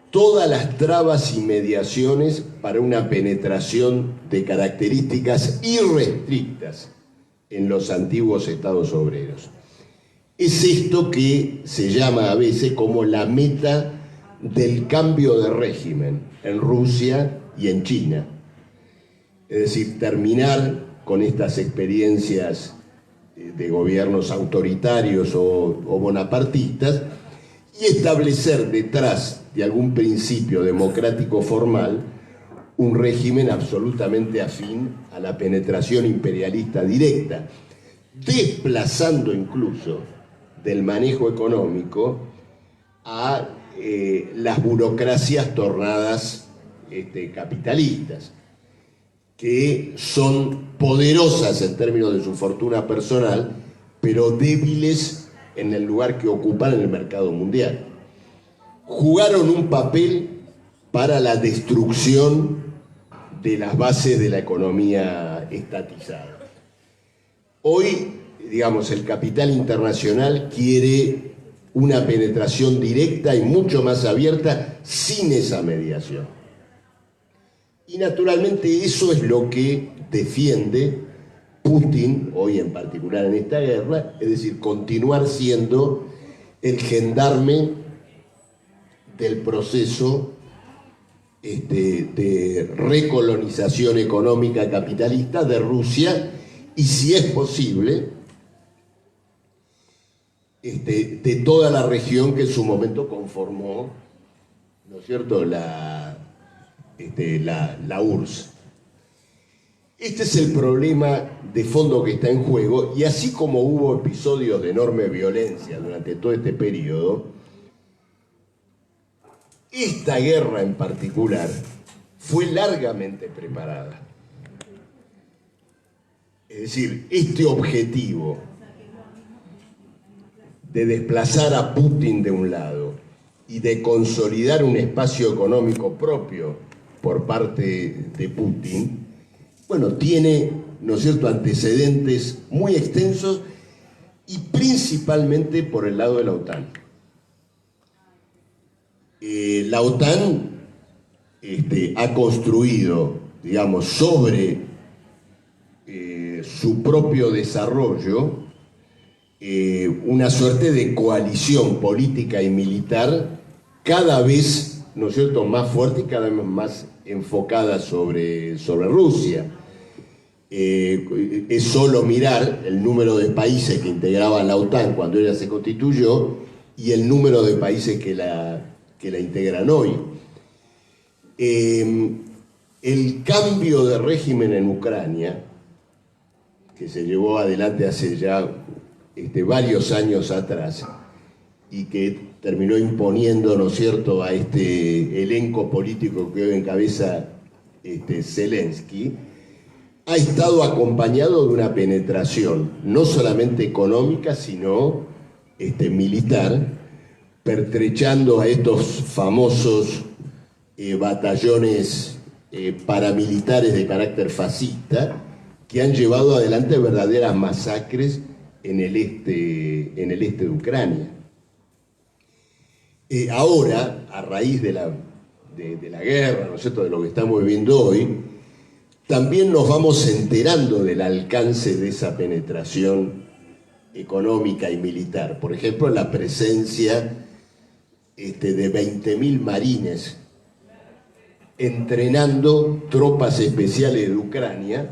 todas las trabas y mediaciones para una penetración de características irrestrictas en los antiguos estados obreros. Es esto que se llama a veces como la meta del cambio de régimen en Rusia y en China. Es decir, terminar con estas experiencias de gobiernos autoritarios o bonapartistas y establecer detrás de algún principio democrático formal un régimen absolutamente afín a la penetración imperialista directa, desplazando incluso del manejo económico a las burocracias tornadas capitalistas, que son poderosas en términos de su fortuna personal, pero débiles en el lugar que ocupan en el mercado mundial. Jugaron un papel para la destrucción de las bases de la economía estatizada. Hoy, digamos, el capital internacional quiere una penetración directa y mucho más abierta sin esa mediación. Y naturalmente eso es lo que defiende Putin, hoy en particular en esta guerra, es decir, continuar siendo el gendarme del proceso de recolonización económica capitalista de Rusia y, si es posible, de toda la región que en su momento conformó, ¿no es cierto?, la URSS. Este es el problema de fondo que está en juego, y así como hubo episodios de enorme violencia durante todo este periodo, esta guerra en particular fue largamente preparada. Es decir, este objetivo de desplazar a Putin de un lado y de consolidar un espacio económico propio por parte de Putin, bueno, tiene, ¿no es cierto?, antecedentes muy extensos y principalmente por el lado de la OTAN. La OTAN ha construido, digamos, sobre su propio desarrollo una suerte de coalición política y militar cada vez, ¿no es cierto?, más fuerte y cada vez más enfocada sobre Rusia. Es solo mirar el número de países que integraban la OTAN cuando ella se constituyó y el número de países que la integran hoy. El cambio de régimen en Ucrania, que se llevó adelante hace ya varios años atrás y que terminó imponiendo, ¿no es cierto?, a este elenco político que hoy encabeza Zelensky, ha estado acompañado de una penetración no solamente económica, sino militar, pertrechando a estos famosos batallones paramilitares de carácter fascista que han llevado adelante verdaderas masacres en el este de Ucrania. Ahora, a raíz de la guerra, ¿no es cierto?, de lo que estamos viviendo hoy, también nos vamos enterando del alcance de esa penetración económica y militar. Por ejemplo, la presencia de 20.000 marines entrenando tropas especiales de Ucrania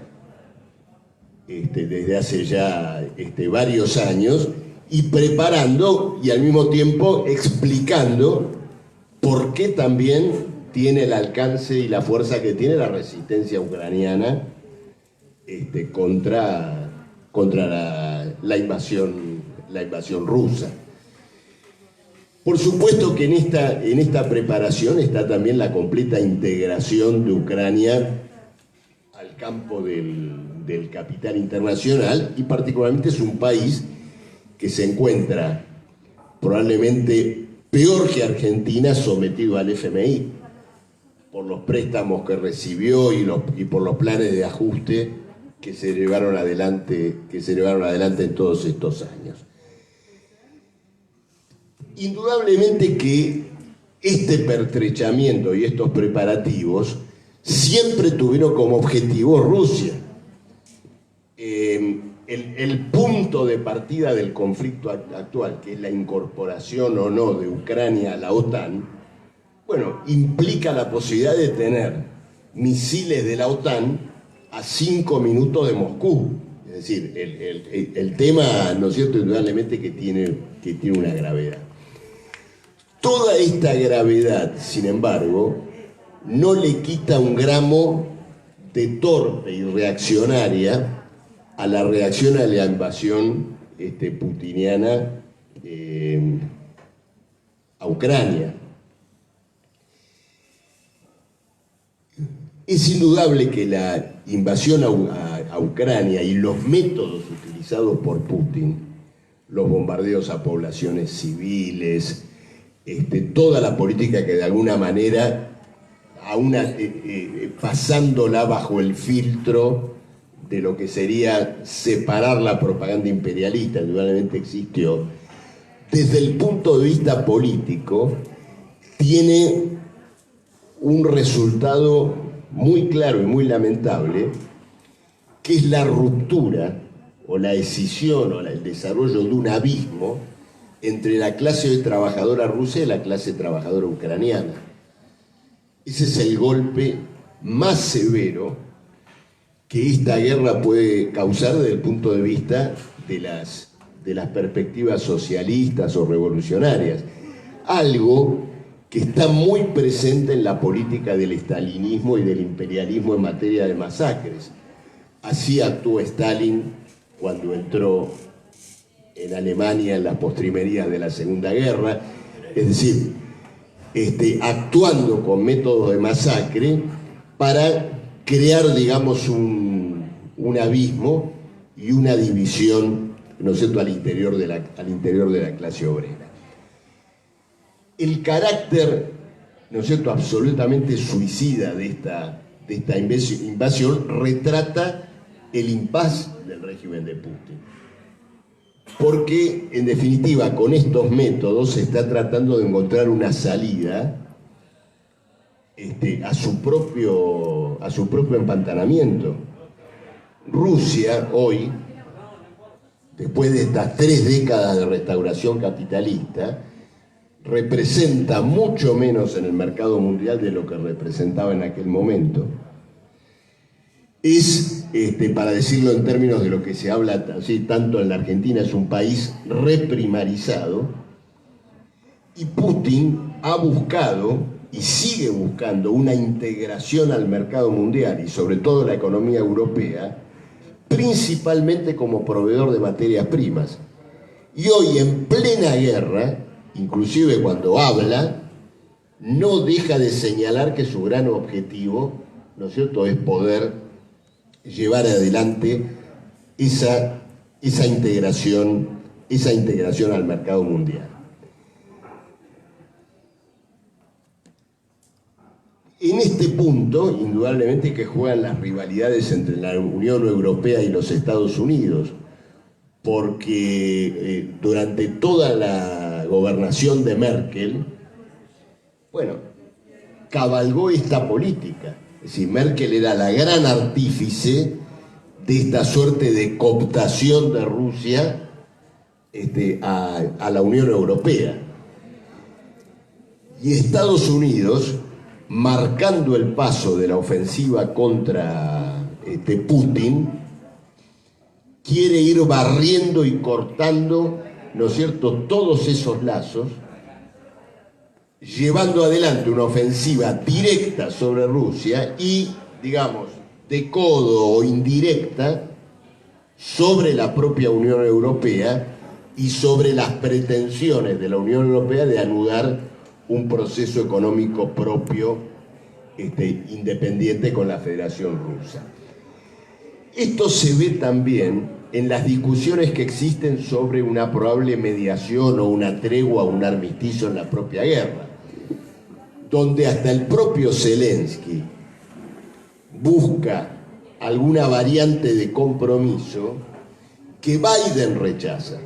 desde hace ya varios años, y preparando y al mismo tiempo explicando por qué también tiene el alcance y la fuerza que tiene la resistencia ucraniana contra la invasión rusa. Por supuesto que en esta preparación está también la completa integración de Ucrania al campo del capital internacional, y particularmente es un país que se encuentra probablemente peor que Argentina sometido al FMI por los préstamos que recibió y por los planes de ajuste que se llevaron adelante en todos estos años. Indudablemente que este pertrechamiento y estos preparativos siempre tuvieron como objetivo Rusia. El punto de partida del conflicto actual, que es la incorporación o no de Ucrania a la OTAN, bueno, implica la posibilidad de tener misiles de la OTAN a 5 minutos de Moscú. Es decir, el tema, ¿no es cierto?, indudablemente que tiene una gravedad. Toda esta gravedad, sin embargo, no le quita un gramo de torpe y reaccionaria a la reacción a la invasión putiniana a Ucrania. Es indudable que la invasión a Ucrania y los métodos utilizados por Putin, los bombardeos a poblaciones civiles, toda la política que de alguna manera, pasándola bajo el filtro de lo que sería separar la propaganda imperialista, indudablemente existió, desde el punto de vista político, tiene un resultado muy claro y muy lamentable, que es la ruptura o la escisión o el desarrollo de un abismo entre la clase trabajadora rusa y la clase trabajadora ucraniana. Ese es el golpe más severo que esta guerra puede causar desde el punto de vista de las perspectivas socialistas o revolucionarias. Algo que está muy presente en la política del estalinismo y del imperialismo en materia de masacres. Así actuó Stalin cuando entró en Alemania en las postrimerías de la Segunda Guerra, es decir, actuando con métodos de masacre para crear, digamos, un abismo y una división, ¿no es cierto?, al interior de la clase obrera. El carácter, ¿no es cierto?, absolutamente suicida de esta invasión retrata el impas del régimen de Putin. Porque, en definitiva, con estos métodos se está tratando de encontrar una salida a su propio empantanamiento. Rusia hoy, después de estas 3 décadas de restauración capitalista, representa mucho menos en el mercado mundial de lo que representaba en aquel momento. Es, para decirlo en términos de lo que se habla así, tanto en la Argentina, es un país reprimarizado, y Putin ha buscado y sigue buscando una integración al mercado mundial y sobre todo la economía europea, principalmente como proveedor de materias primas. Y hoy, en plena guerra, inclusive cuando habla, no deja de señalar que su gran objetivo, ¿no es cierto?, es poder llevar adelante esa integración al mercado mundial. En este punto, indudablemente que juegan las rivalidades entre la Unión Europea y los Estados Unidos, porque durante toda la gobernación de Merkel, bueno, cabalgó esta política. Es decir, Merkel era la gran artífice de esta suerte de cooptación de Rusia a la Unión Europea. Y Estados Unidos, marcando el paso de la ofensiva contra Putin, quiere ir barriendo y cortando, ¿no es cierto?, todos esos lazos, llevando adelante una ofensiva directa sobre Rusia y, digamos, de codo o indirecta sobre la propia Unión Europea y sobre las pretensiones de la Unión Europea de anudar un proceso económico propio independiente con la Federación Rusa. Esto se ve también en las discusiones que existen sobre una probable mediación o una tregua o un armisticio en la propia guerra, donde hasta el propio Zelensky busca alguna variante de compromiso que Biden rechaza.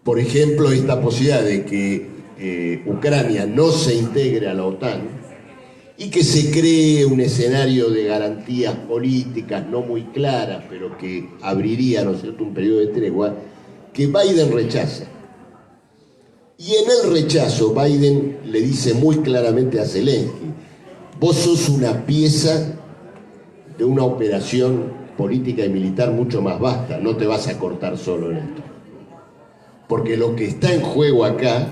Por ejemplo, esta posibilidad de que Ucrania no se integre a la OTAN y que se cree un escenario de garantías políticas no muy claras, pero que abriría, ¿no es cierto?, un periodo de tregua, que Biden rechaza. Y en el rechazo, Biden le dice muy claramente a Zelensky: vos sos una pieza de una operación política y militar mucho más vasta, no te vas a cortar solo en esto. Porque lo que está en juego acá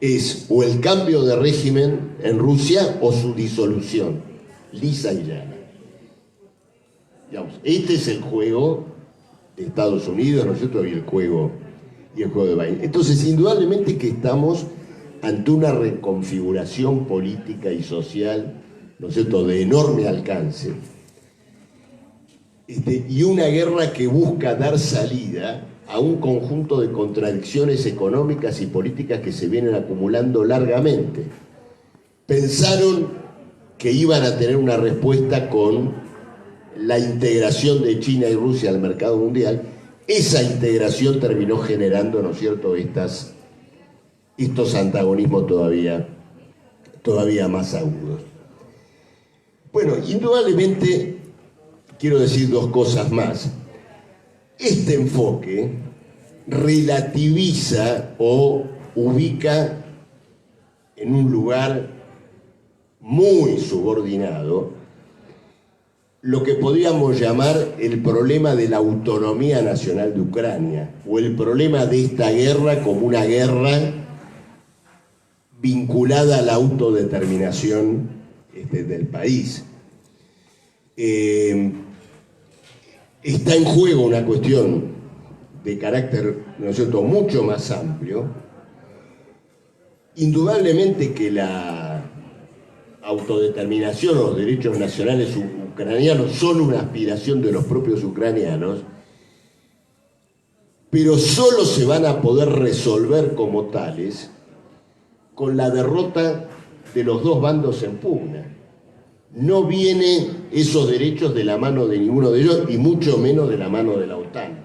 es o el cambio de régimen en Rusia o su disolución, lisa y llana. Digamos, este es el juego de Estados Unidos, ¿no es cierto?, y el juego de Biden. Entonces, indudablemente que estamos ante una reconfiguración política y social, ¿no es cierto?, de enorme alcance, y una guerra que busca dar salida a un conjunto de contradicciones económicas y políticas que se vienen acumulando largamente. Pensaron que iban a tener una respuesta con la integración de China y Rusia al mercado mundial. Esa integración terminó generando, ¿no es cierto?, estos antagonismos todavía más agudos. Bueno, indudablemente quiero decir dos cosas más. Este enfoque relativiza o ubica en un lugar muy subordinado lo que podríamos llamar el problema de la autonomía nacional de Ucrania, o el problema de esta guerra como una guerra vinculada a la autodeterminación del país. Está en juego una cuestión de carácter, ¿no es cierto?, mucho más amplio. Indudablemente que la autodeterminación o los derechos nacionales ucranianos son una aspiración de los propios ucranianos, pero solo se van a poder resolver como tales con la derrota de los dos bandos en pugna. No vienen esos derechos de la mano de ninguno de ellos, y mucho menos de la mano de la OTAN.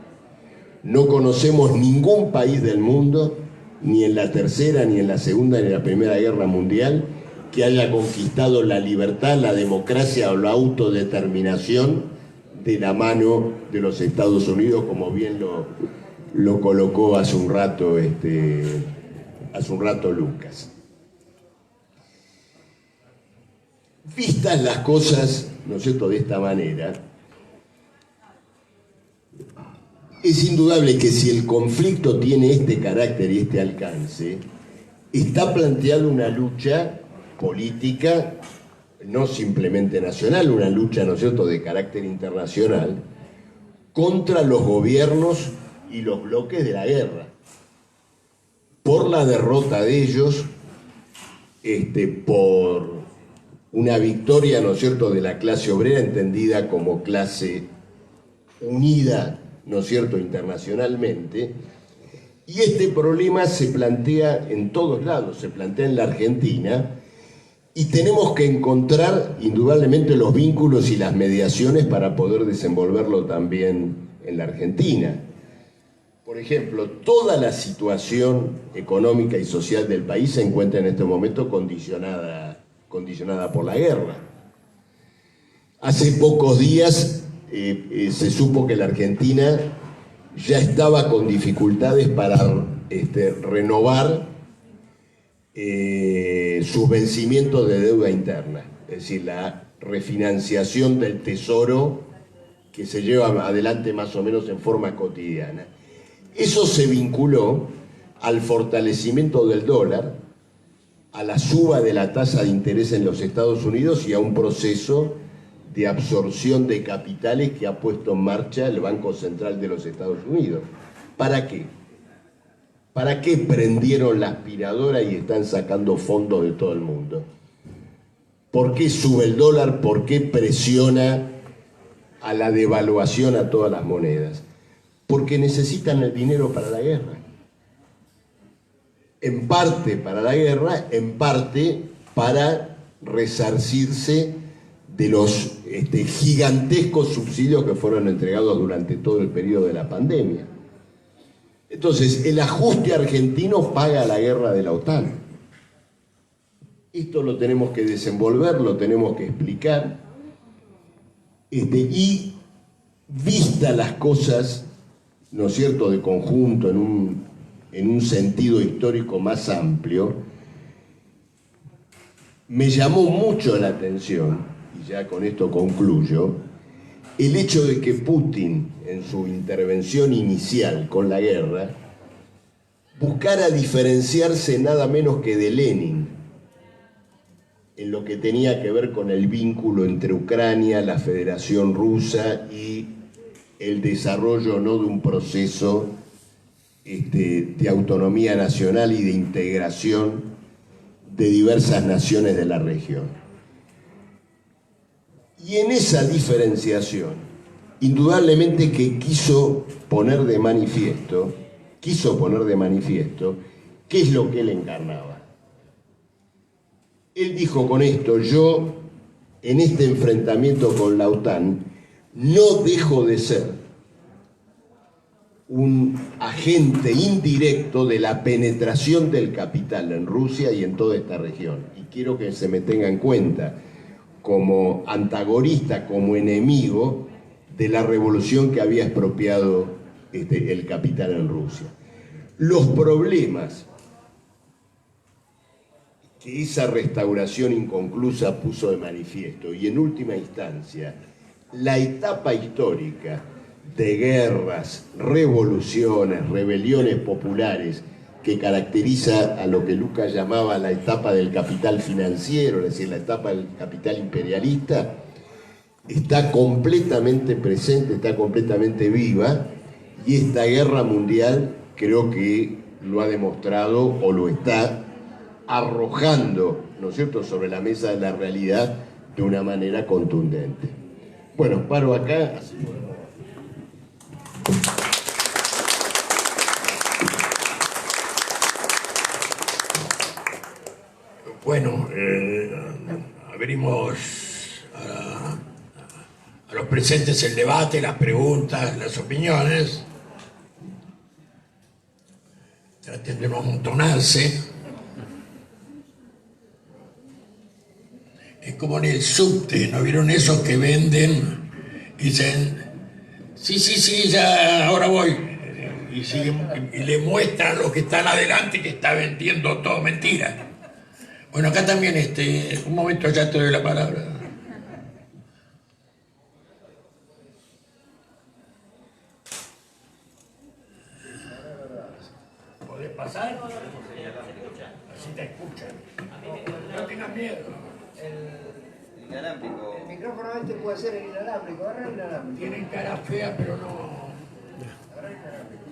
No conocemos ningún país del mundo, ni en la Tercera, ni en la Segunda, ni en la Primera Guerra Mundial, que haya conquistado la libertad, la democracia o la autodeterminación de la mano de los Estados Unidos, como bien lo colocó hace un rato Lucas. Vistas las cosas, ¿no es cierto?, de esta manera, es indudable que si el conflicto tiene este carácter y este alcance, está planteada una lucha política, no simplemente nacional, una lucha, ¿no es cierto?, de carácter internacional, contra los gobiernos y los bloques de la guerra. por la derrota de ellos, por una victoria, ¿no es cierto?, de la clase obrera entendida como clase unida, ¿no es cierto?, internacionalmente. Y este problema se plantea en todos lados, se plantea en la Argentina, y tenemos que encontrar indudablemente los vínculos y las mediaciones para poder desenvolverlo también en la Argentina. Por ejemplo, toda la situación económica y social del país se encuentra en este momento condicionada por la guerra. Hace pocos días se supo que la Argentina ya estaba con dificultades para renovar sus vencimientos de deuda interna, es decir, la refinanciación del tesoro que se lleva adelante más o menos en forma cotidiana. Eso se vinculó al fortalecimiento del dólar, a la suba de la tasa de interés en los Estados Unidos y a un proceso de absorción de capitales que ha puesto en marcha el Banco Central de los Estados Unidos. ¿Para qué? ¿Para qué prendieron la aspiradora y están sacando fondos de todo el mundo? ¿Por qué sube el dólar? ¿Por qué presiona a la devaluación a todas las monedas? Porque necesitan el dinero para la guerra. En parte para la guerra, en parte para resarcirse de los gigantescos subsidios que fueron entregados durante todo el periodo de la pandemia. Entonces, el ajuste argentino paga la guerra de la OTAN. Esto lo tenemos que desenvolver, lo tenemos que explicar. Y vistas las cosas, ¿no es cierto?, de conjunto, en un sentido histórico más amplio, me llamó mucho la atención, y ya con esto concluyo, el hecho de que Putin, en su intervención inicial con la guerra, buscara diferenciarse nada menos que de Lenin, en lo que tenía que ver con el vínculo entre Ucrania, la Federación Rusa y el desarrollo no de un proceso de autonomía nacional y de integración de diversas naciones de la región. Y en esa diferenciación, indudablemente que quiso poner de manifiesto qué es lo que él encarnaba. Él dijo con esto: yo, en este enfrentamiento con la OTAN, no dejo de ser un agente indirecto de la penetración del capital en Rusia y en toda esta región. Y quiero que se me tenga en cuenta como antagonista, como enemigo de la revolución que había expropiado el capital en Rusia. Los problemas que esa restauración inconclusa puso de manifiesto, y en última instancia, la etapa histórica de guerras, revoluciones, rebeliones populares que caracteriza a lo que Lucas llamaba la etapa del capital financiero, es decir, la etapa del capital imperialista, está completamente presente, está completamente viva, y esta guerra mundial creo que lo ha demostrado o lo está arrojando, ¿no es cierto?, sobre la mesa de la realidad de una manera contundente. Bueno, paro acá. Así podemos. Bueno, abrimos a los presentes el debate, las preguntas, las opiniones. Traten de no amontonarse. Es como en el subte, ¿no vieron esos que venden? Y dicen, sí, ya, ahora voy. Y le muestran a los que están adelante que está vendiendo todo mentira. Bueno, acá también, un momento, ya te doy la palabra. ¿Podés pasar? Así te escuchan. No tengas miedo. El inalámbrico. El micrófono este puede ser el inalámbrico. Agarra el inalámbrico. Tienen cara fea, pero no. Agarra el inalámbrico.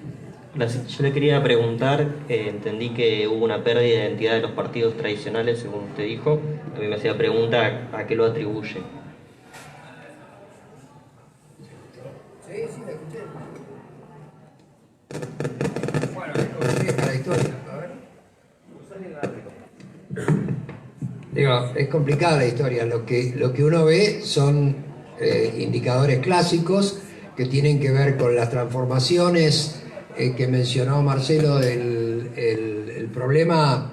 Gracias. Yo le quería preguntar, entendí que hubo una pérdida de identidad de los partidos tradicionales, según usted dijo. A mí me hacía pregunta a qué lo atribuye. Sí, sí, la escuché. Bueno, es la historia. A ver. Digo, es complicada la historia. Lo que uno ve son indicadores clásicos que tienen que ver con las transformaciones que mencionó Marcelo del el problema,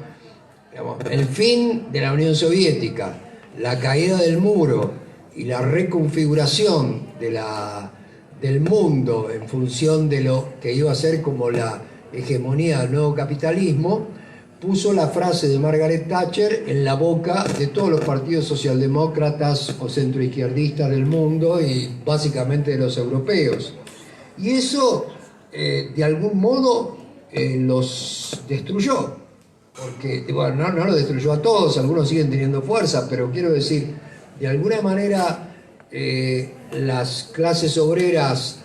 digamos, el fin de la Unión Soviética, la caída del muro y la reconfiguración del mundo en función de lo que iba a ser como la hegemonía del nuevo capitalismo, puso la frase de Margaret Thatcher en la boca de todos los partidos socialdemócratas o centroizquierdistas del mundo y básicamente de los europeos. Y eso, de algún modo, los destruyó. Porque, bueno, no los destruyó a todos, algunos siguen teniendo fuerza, pero quiero decir, de alguna manera, las clases obreras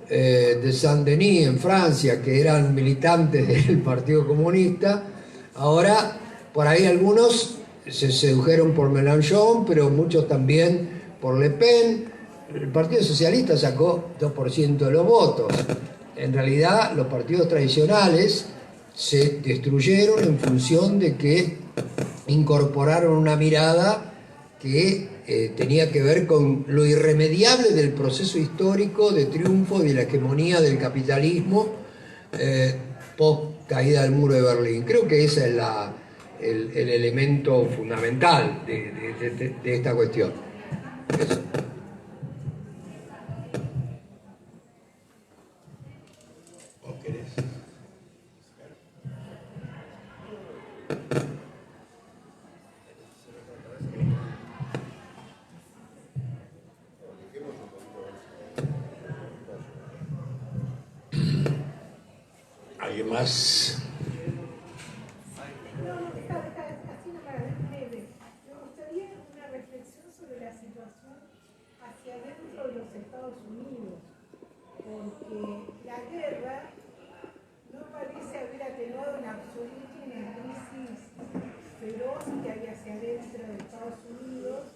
de Saint-Denis en Francia, que eran militantes del Partido Comunista, ahora, por ahí algunos se sedujeron por Mélenchon, pero muchos también por Le Pen. El Partido Socialista sacó 2% de los votos. En realidad, los partidos tradicionales se destruyeron en función de que incorporaron una mirada que tenía que ver con lo irremediable del proceso histórico de triunfo de la hegemonía del capitalismo post caída del muro de Berlín. Creo que ese es el elemento fundamental de esta cuestión. Eso. ¿Vos querés? ¿Alguien más? No, así nomás, breve. Me gustaría una reflexión sobre la situación hacia dentro de los Estados Unidos, porque la guerra no parece haber atenuado en absoluto una crisis feroz que hay hacia adentro de Estados Unidos,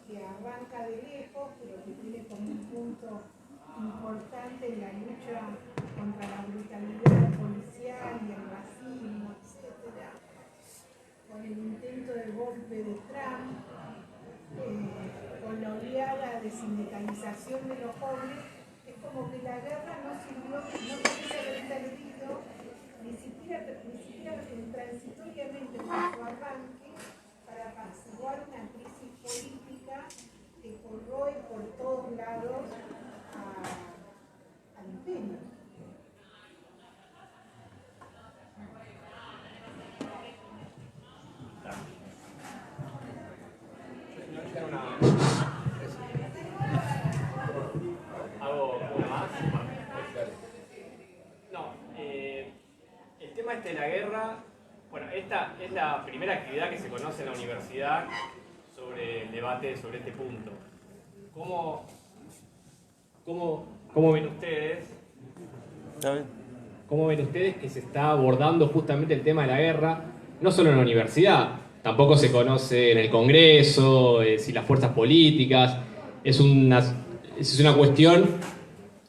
que arranca de lejos, pero que tiene como un punto importante en la lucha contra la brutalidad policial y el racismo, etc. Con el intento de golpe de Trump, con la oleada de sindicalización de los jóvenes, es como que la guerra no sirvió, no parece haber servido ni siquiera transitoriamente por su arranque para apaciguar una crisis política que corroe por todos lados al imperio. ¿Hago una más? No, el tema de la guerra, bueno, esta es la primera actividad que se conoce en la universidad sobre el debate sobre este punto. ¿Cómo ven ustedes? ¿Cómo ven ustedes que se está abordando justamente el tema de la guerra? No solo en la universidad, tampoco se conoce en el Congreso, si las fuerzas políticas. Es una cuestión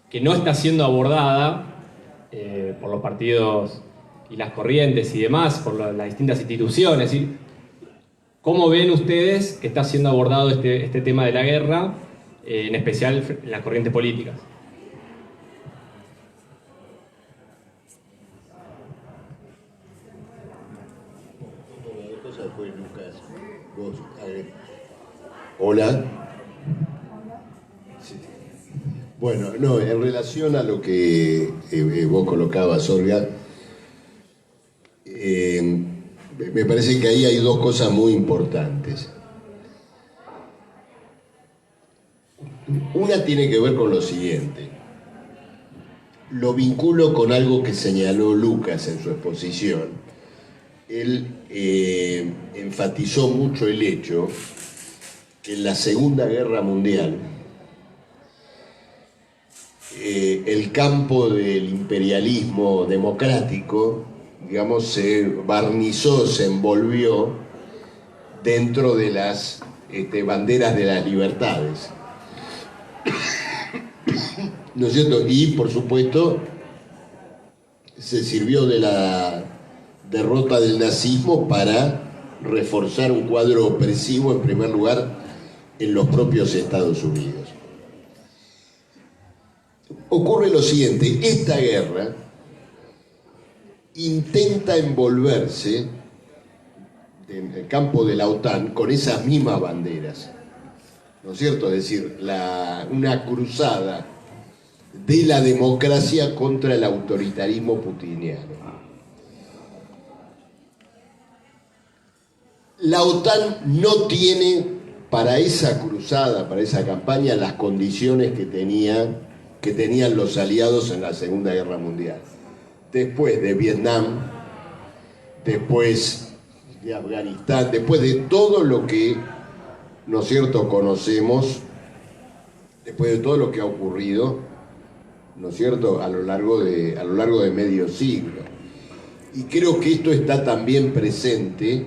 que no está siendo abordada por los partidos y las corrientes y demás, por las distintas instituciones. ¿Sí? ¿Cómo ven ustedes que está siendo abordado este tema de la guerra, en especial en las corrientes políticas? Hola. Bueno, no, en relación a lo que vos colocabas, Olga, me parece que ahí hay dos cosas muy importantes. Una tiene que ver con lo siguiente. Lo vinculo con algo que señaló Lucas en su exposición. Él enfatizó mucho el hecho que en la Segunda Guerra Mundial el campo del imperialismo democrático, digamos, se barnizó, se envolvió dentro de las banderas de las libertades. ¿No es cierto? Y, por supuesto, se sirvió de la derrota del nazismo para reforzar un cuadro opresivo, en primer lugar, en los propios Estados Unidos. Ocurre lo siguiente: esta guerra intenta envolverse en el campo de la OTAN con esas mismas banderas, ¿no es cierto? Es decir, una cruzada de la democracia contra el autoritarismo putiniano. La OTAN no tiene para esa cruzada, para esa campaña, las condiciones que tenían los aliados en la Segunda Guerra Mundial. Después de Vietnam, después de Afganistán, después de todo lo que, ¿no es cierto?, conocemos, después de todo lo que ha ocurrido, ¿no es cierto?, a lo largo de medio siglo. Y creo que esto está también presente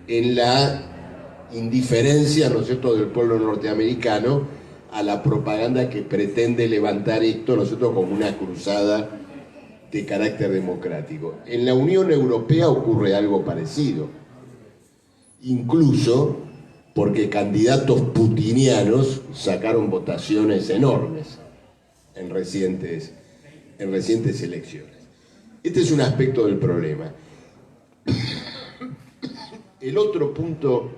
en la indiferencia, ¿no es cierto?, del pueblo norteamericano a la propaganda que pretende levantar esto, ¿no es cierto?, como una cruzada de carácter democrático. En la Unión Europea ocurre algo parecido, incluso porque candidatos putinianos sacaron votaciones enormes en recientes elecciones. Este es un aspecto del problema. El otro punto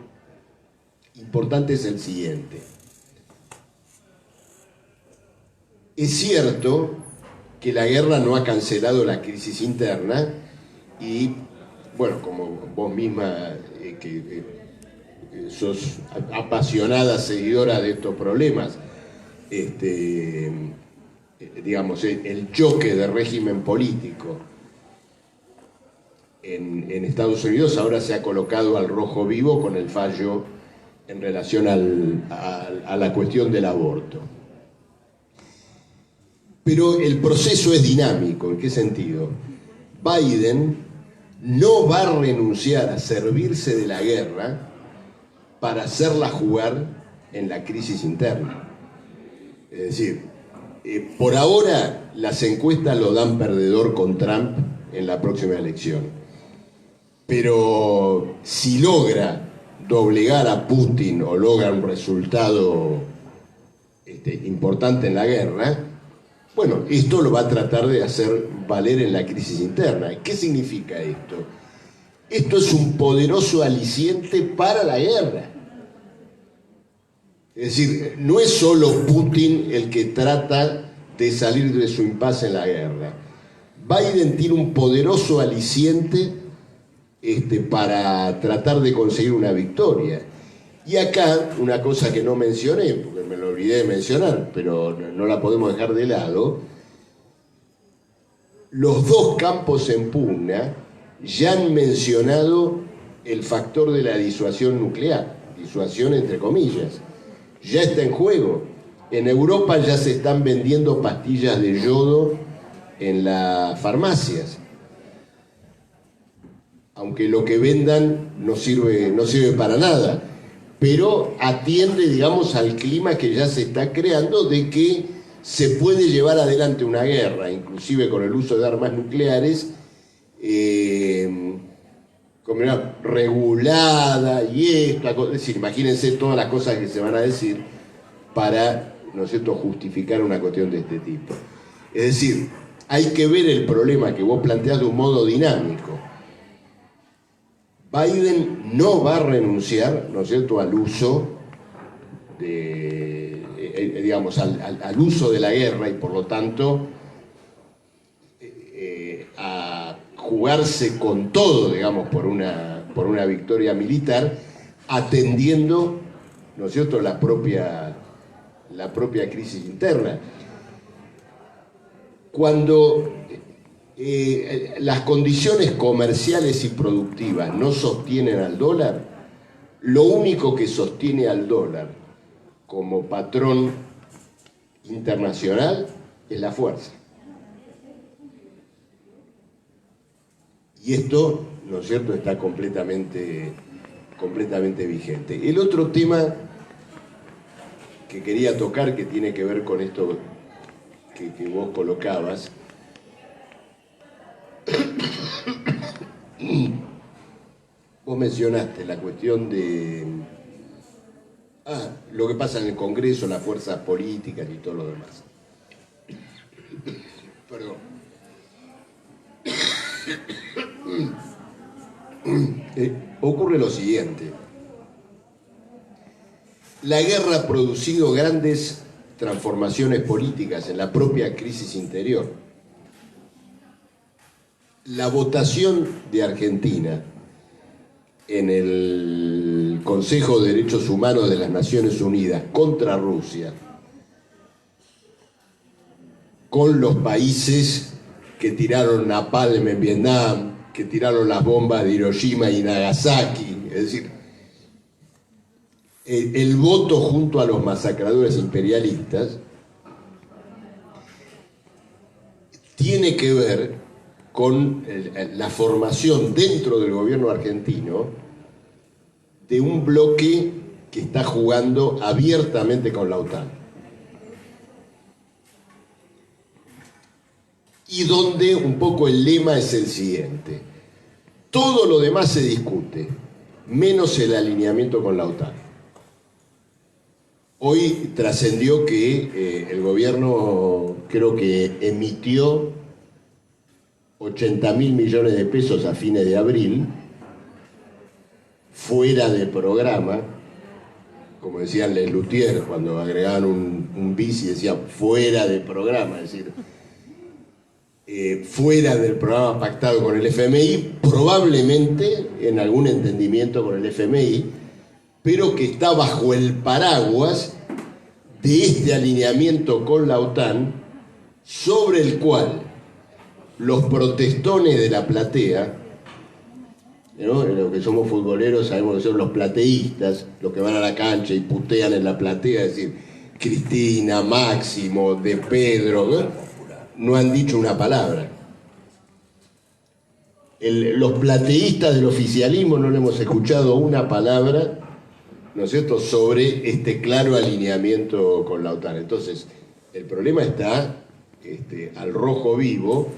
importante es el siguiente. Es cierto que la guerra no ha cancelado la crisis interna y, bueno, como vos misma, que sos apasionada seguidora de estos problemas, digamos, el choque de régimen político en Estados Unidos ahora se ha colocado al rojo vivo con el fallo en relación a la cuestión del aborto. Pero el proceso es dinámico. ¿En qué sentido? Biden no va a renunciar a servirse de la guerra para hacerla jugar en la crisis interna. Es decir, por ahora las encuestas lo dan perdedor con Trump en la próxima elección. Pero si logra doblegar a Putin o logra un resultado importante en la guerra, bueno, esto lo va a tratar de hacer valer en la crisis interna. ¿Qué significa esto? Esto es un poderoso aliciente para la guerra. Es decir, no es solo Putin el que trata de salir de su impasse en la guerra. Biden tiene un poderoso aliciente para tratar de conseguir una victoria. Y acá, una cosa que no mencioné, porque me lo olvidé de mencionar, pero no la podemos dejar de lado, los dos campos en pugna ya han mencionado el factor de la disuasión nuclear, disuasión entre comillas, ya está en juego. En Europa ya se están vendiendo pastillas de yodo en las farmacias, aunque lo que vendan no sirve para nada, pero atiende, digamos, al clima que ya se está creando de que se puede llevar adelante una guerra, inclusive con el uso de armas nucleares, regulada y esto, es decir, imagínense todas las cosas que se van a decir para, ¿no es cierto?, justificar una cuestión de este tipo. Es decir, hay que ver el problema que vos planteás de un modo dinámico. Biden no va a renunciar, ¿no es cierto?, al uso digamos, al uso de la guerra y por lo tanto a jugarse con todo, digamos, por una victoria militar, atendiendo, ¿no es cierto?, la propia crisis interna. Cuando las condiciones comerciales y productivas no sostienen al dólar, lo único que sostiene al dólar como patrón internacional es la fuerza. Y esto, ¿no es cierto?, está completamente vigente. El otro tema que quería tocar, que tiene que ver con esto que vos colocabas, vos mencionaste la cuestión de lo que pasa en el Congreso, las fuerzas políticas y todo lo demás. Perdón. Ocurre lo siguiente. La guerra ha producido grandes transformaciones políticas en la propia crisis interior. La votación de Argentina en el Consejo de Derechos Humanos de las Naciones Unidas contra Rusia, con los países que tiraron napalm en Vietnam, que tiraron las bombas de Hiroshima y Nagasaki, es decir, el voto junto a los masacradores imperialistas tiene que ver con la formación dentro del gobierno argentino de un bloque que está jugando abiertamente con la OTAN. Y donde un poco el lema es el siguiente: todo lo demás se discute, menos el alineamiento con la OTAN. Hoy trascendió que el gobierno creo que emitió 80.000 millones de pesos a fines de abril, fuera del programa, como decían Les Luthiers cuando agregaban un bis y decían fuera del programa, es decir, fuera del programa pactado con el FMI, probablemente en algún entendimiento con el FMI, pero que está bajo el paraguas de este alineamiento con la OTAN, sobre el cual los protestones de la platea, ¿no?, los que somos futboleros sabemos que son los plateístas, los que van a la cancha y putean en la platea, es decir, Cristina, Máximo, De Pedro, no han dicho una palabra. Los plateístas del oficialismo no le hemos escuchado una palabra, ¿no es cierto?, sobre este claro alineamiento con la OTAN. Entonces, el problema está al rojo vivo,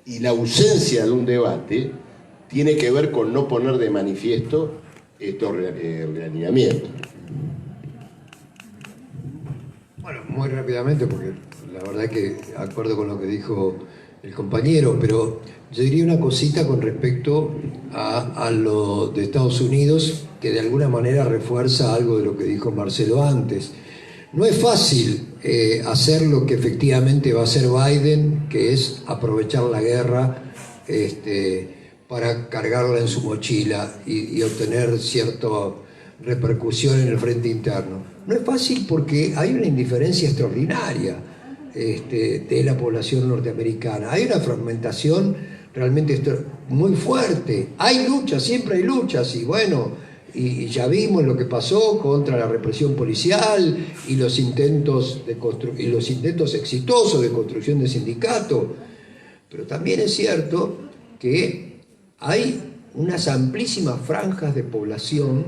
y la ausencia de un debate tiene que ver con no poner de manifiesto estos realineamientos. Bueno, muy rápidamente, porque la verdad que acuerdo con lo que dijo el compañero, pero yo diría una cosita con respecto a lo de Estados Unidos, que de alguna manera refuerza algo de lo que dijo Marcelo antes. No es fácil hacer lo que efectivamente va a hacer Biden, que es aprovechar la guerra para cargarla en su mochila y obtener cierta repercusión en el frente interno. No es fácil porque hay una indiferencia extraordinaria de la población norteamericana. Hay una fragmentación realmente muy fuerte. Hay luchas, siempre hay luchas, y bueno, y ya vimos lo que pasó contra la represión policial y los intentos exitosos de construcción de sindicatos. Pero también es cierto que hay unas amplísimas franjas de población,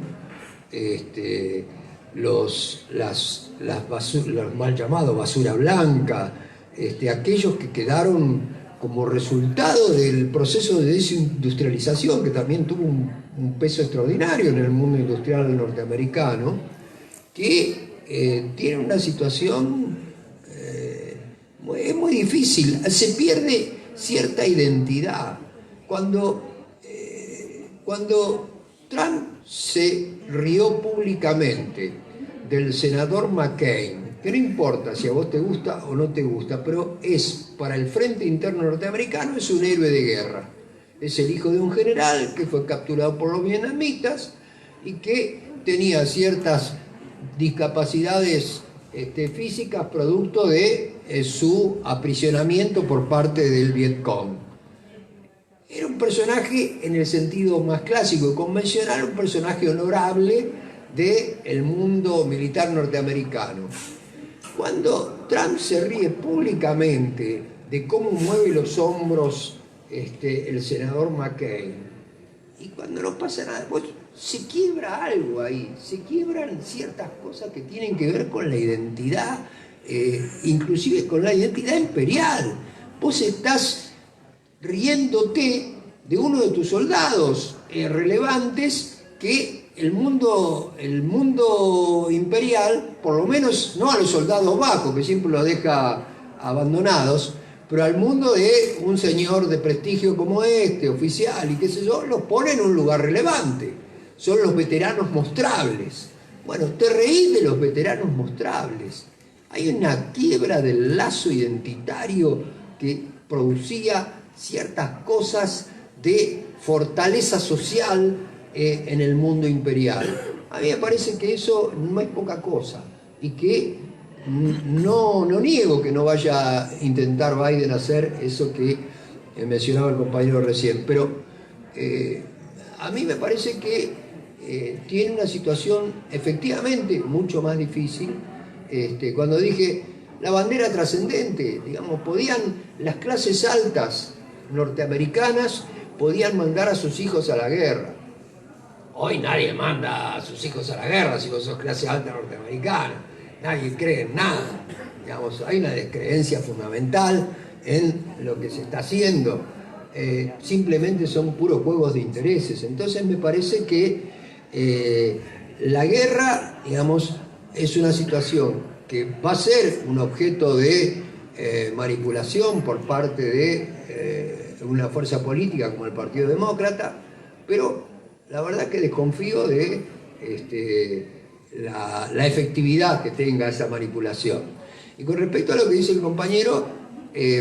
los mal llamados basura blanca, aquellos que quedaron como resultado del proceso de desindustrialización, que también tuvo un peso extraordinario en el mundo industrial norteamericano, que tiene una situación muy difícil. Se pierde cierta identidad. Cuando Trump se rió públicamente del senador McCain, que no importa si a vos te gusta o no te gusta, pero para el frente interno norteamericano es un héroe de guerra. Es el hijo de un general que fue capturado por los vietnamitas y que tenía ciertas discapacidades físicas producto de su aprisionamiento por parte del Vietcong. Era un personaje, en el sentido más clásico y convencional, un personaje honorable del mundo militar norteamericano. Cuando Trump se ríe públicamente de cómo mueve los hombros el senador McCain. Y cuando no pasa nada, pues se quiebra algo ahí, se quiebran ciertas cosas que tienen que ver con la identidad, inclusive con la identidad imperial. Vos estás riéndote de uno de tus soldados relevantes que el mundo imperial, por lo menos no a los soldados bajos, que siempre los deja abandonados, pero al mundo de un señor de prestigio como oficial y qué sé yo, los pone en un lugar relevante. Son los veteranos mostrables. Bueno, te reís de los veteranos mostrables. Hay una quiebra del lazo identitario que producía ciertas cosas de fortaleza social en el mundo imperial. A mí me parece que eso no es poca cosa y que no niego que no vaya a intentar Biden hacer eso que mencionaba el compañero recién, pero a mí me parece que tiene una situación efectivamente mucho más difícil. Cuando dije la bandera trascendente, digamos, las clases altas norteamericanas podían mandar a sus hijos a la guerra. Hoy nadie manda a sus hijos a la guerra si vos sos clase alta norteamericana. Nadie cree en nada. Digamos, hay una descreencia fundamental en lo que se está haciendo. Simplemente son puros juegos de intereses. Entonces me parece que la guerra, digamos, es una situación que va a ser un objeto de manipulación por parte de una fuerza política como el Partido Demócrata, pero la verdad que desconfío de la efectividad que tenga esa manipulación. Y con respecto a lo que dice el compañero,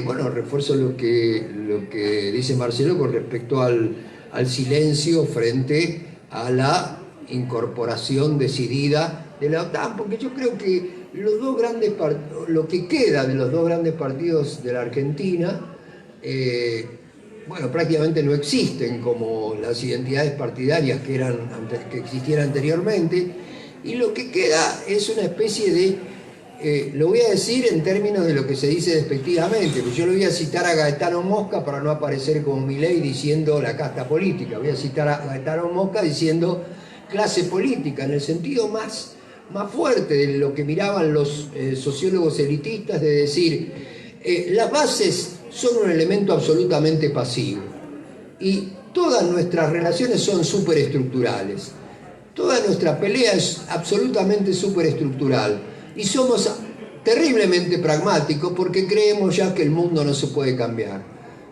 bueno, refuerzo lo que dice Marcelo con respecto al silencio frente a la incorporación decidida de la OTAN, porque yo creo que lo que queda de los dos grandes partidos de la Argentina, bueno, prácticamente no existen como las identidades partidarias que existieran anteriormente, y lo que queda es una especie de, lo voy a decir en términos de lo que se dice despectivamente, porque yo lo voy a citar a Gaetano Mosca para no aparecer como Milei diciendo la casta política, voy a citar a Gaetano Mosca diciendo clase política, en el sentido más fuerte de lo que miraban los sociólogos elitistas, de decir, las bases son un elemento absolutamente pasivo y todas nuestras relaciones son superestructurales. Toda nuestra pelea es absolutamente superestructural y somos terriblemente pragmáticos porque creemos ya que el mundo no se puede cambiar.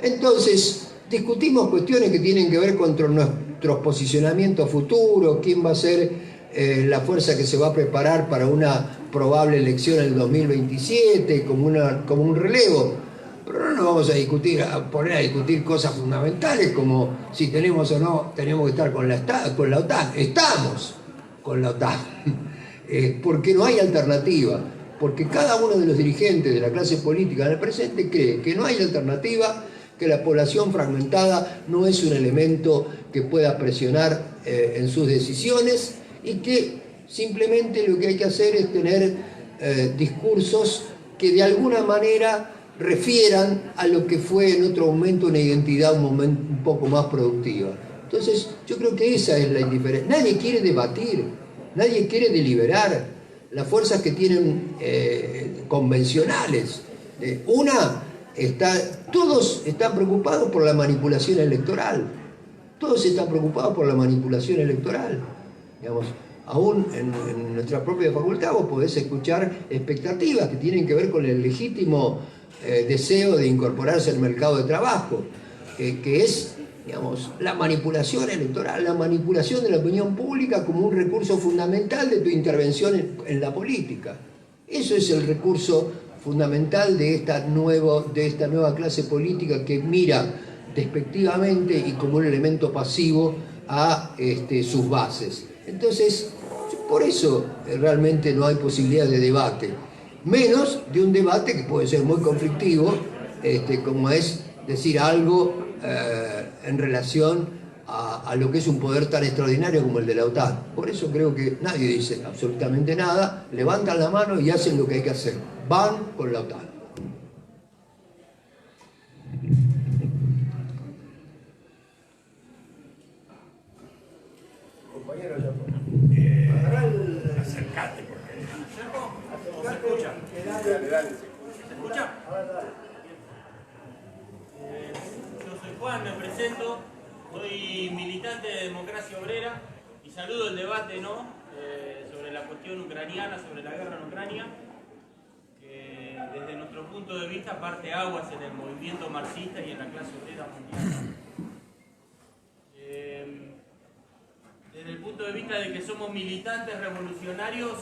Entonces, discutimos cuestiones que tienen que ver con nuestros posicionamientos futuros, quién va a ser la fuerza que se va a preparar para una probable elección en el 2027, como un relevo. Pero no nos vamos a poner a discutir cosas fundamentales como si tenemos o no tenemos que estar con la OTAN. Estamos con la OTAN, porque no hay alternativa, porque cada uno de los dirigentes de la clase política en el presente cree que no hay alternativa, que la población fragmentada no es un elemento que pueda presionar en sus decisiones y que simplemente lo que hay que hacer es tener discursos que de alguna manera refieran a lo que fue en otro momento una identidad un poco más productiva. Entonces, yo creo que esa es la indiferencia. Nadie quiere debatir, nadie quiere deliberar. Las fuerzas que tienen convencionales, todos están preocupados por la manipulación electoral. Todos están preocupados por la manipulación electoral. Digamos, aún en nuestra propia facultad vos podés escuchar expectativas que tienen que ver con el legítimo deseo de incorporarse al mercado de trabajo, que es, digamos, la manipulación electoral, la manipulación de la opinión pública como un recurso fundamental de tu intervención en la política. Eso es el recurso fundamental de esta nueva clase política que mira despectivamente y como un elemento pasivo a sus bases. Entonces, por eso realmente no hay posibilidad de debate, menos de un debate que puede ser muy conflictivo, como es decir algo en relación a lo que es un poder tan extraordinario como el de la OTAN. Por eso creo que nadie dice absolutamente nada, levantan la mano y hacen lo que hay que hacer. Van con la OTAN. Acercate, porque... ¿Se escucha? ¿Se escucha? Yo soy Juan, me presento, soy militante de Democracia Obrera y saludo el debate sobre la cuestión ucraniana, sobre la guerra en Ucrania, que desde nuestro punto de vista parte aguas en el movimiento marxista y en la clase obrera mundial. Desde el punto de vista de que somos militantes revolucionarios,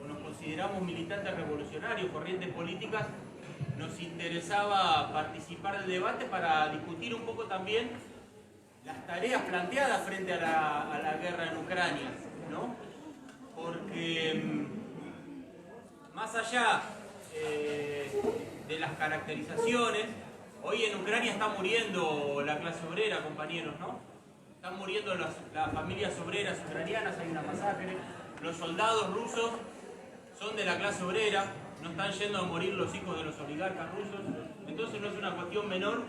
o nos consideramos militantes revolucionarios, corrientes políticas, nos interesaba participar del debate para discutir un poco también las tareas planteadas frente a la guerra en Ucrania, ¿no? Porque más allá de las caracterizaciones, hoy en Ucrania está muriendo la clase obrera, compañeros, ¿no? Están muriendo las familias obreras ucranianas, hay una masacre, los soldados rusos son de la clase obrera, no están yendo a morir los hijos de los oligarcas rusos, entonces no es una cuestión menor.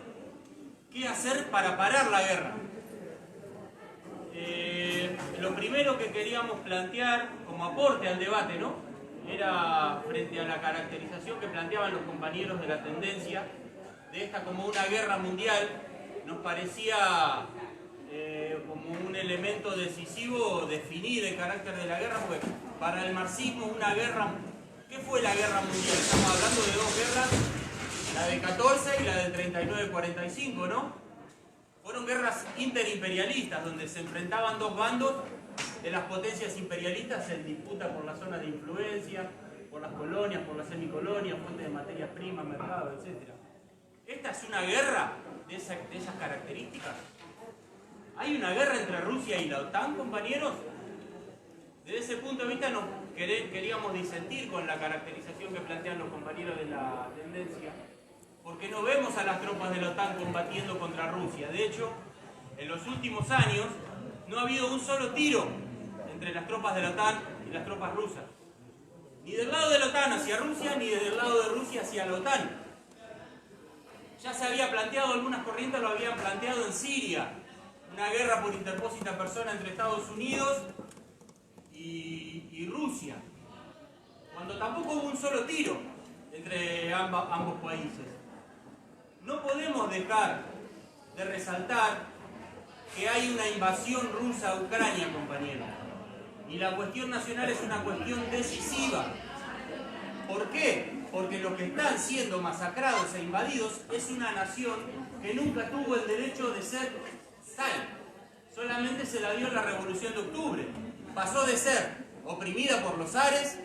¿Qué hacer para parar la guerra? Lo primero que queríamos plantear como aporte al debate, ¿no?, era frente a la caracterización que planteaban los compañeros de la tendencia de esta como una guerra mundial. Nos parecía como un elemento decisivo definir el carácter de la guerra, porque para el marxismo una guerra... ¿Qué fue la guerra mundial? Estamos hablando de dos guerras, la del 14 y la del 39-45, ¿no? Fueron guerras interimperialistas, donde se enfrentaban dos bandos de las potencias imperialistas en disputa por la zona de influencia, por las colonias, por las semicolonias, fuentes de materias primas, mercado, etc. ¿Esta es una guerra de esas características? ¿Hay una guerra entre Rusia y la OTAN, compañeros? Desde ese punto de vista queríamos disentir con la caracterización que plantean los compañeros de la tendencia, porque no vemos a las tropas de la OTAN combatiendo contra Rusia. De hecho, en los últimos años no ha habido un solo tiro entre las tropas de la OTAN y las tropas rusas. Ni del lado de la OTAN hacia Rusia, ni del lado de Rusia hacia la OTAN. Ya se había planteado, algunas corrientes lo habían planteado en Siria, una guerra por interpósita persona entre Estados Unidos y Rusia, cuando tampoco hubo un solo tiro entre ambos países. No podemos dejar de resaltar que hay una invasión rusa a Ucrania, compañeros, y la cuestión nacional es una cuestión decisiva. ¿Por qué? Porque los que están siendo masacrados e invadidos es una nación que nunca tuvo el derecho de ser tal. Solamente se la dio en la Revolución de Octubre. Pasó de ser oprimida por los zares,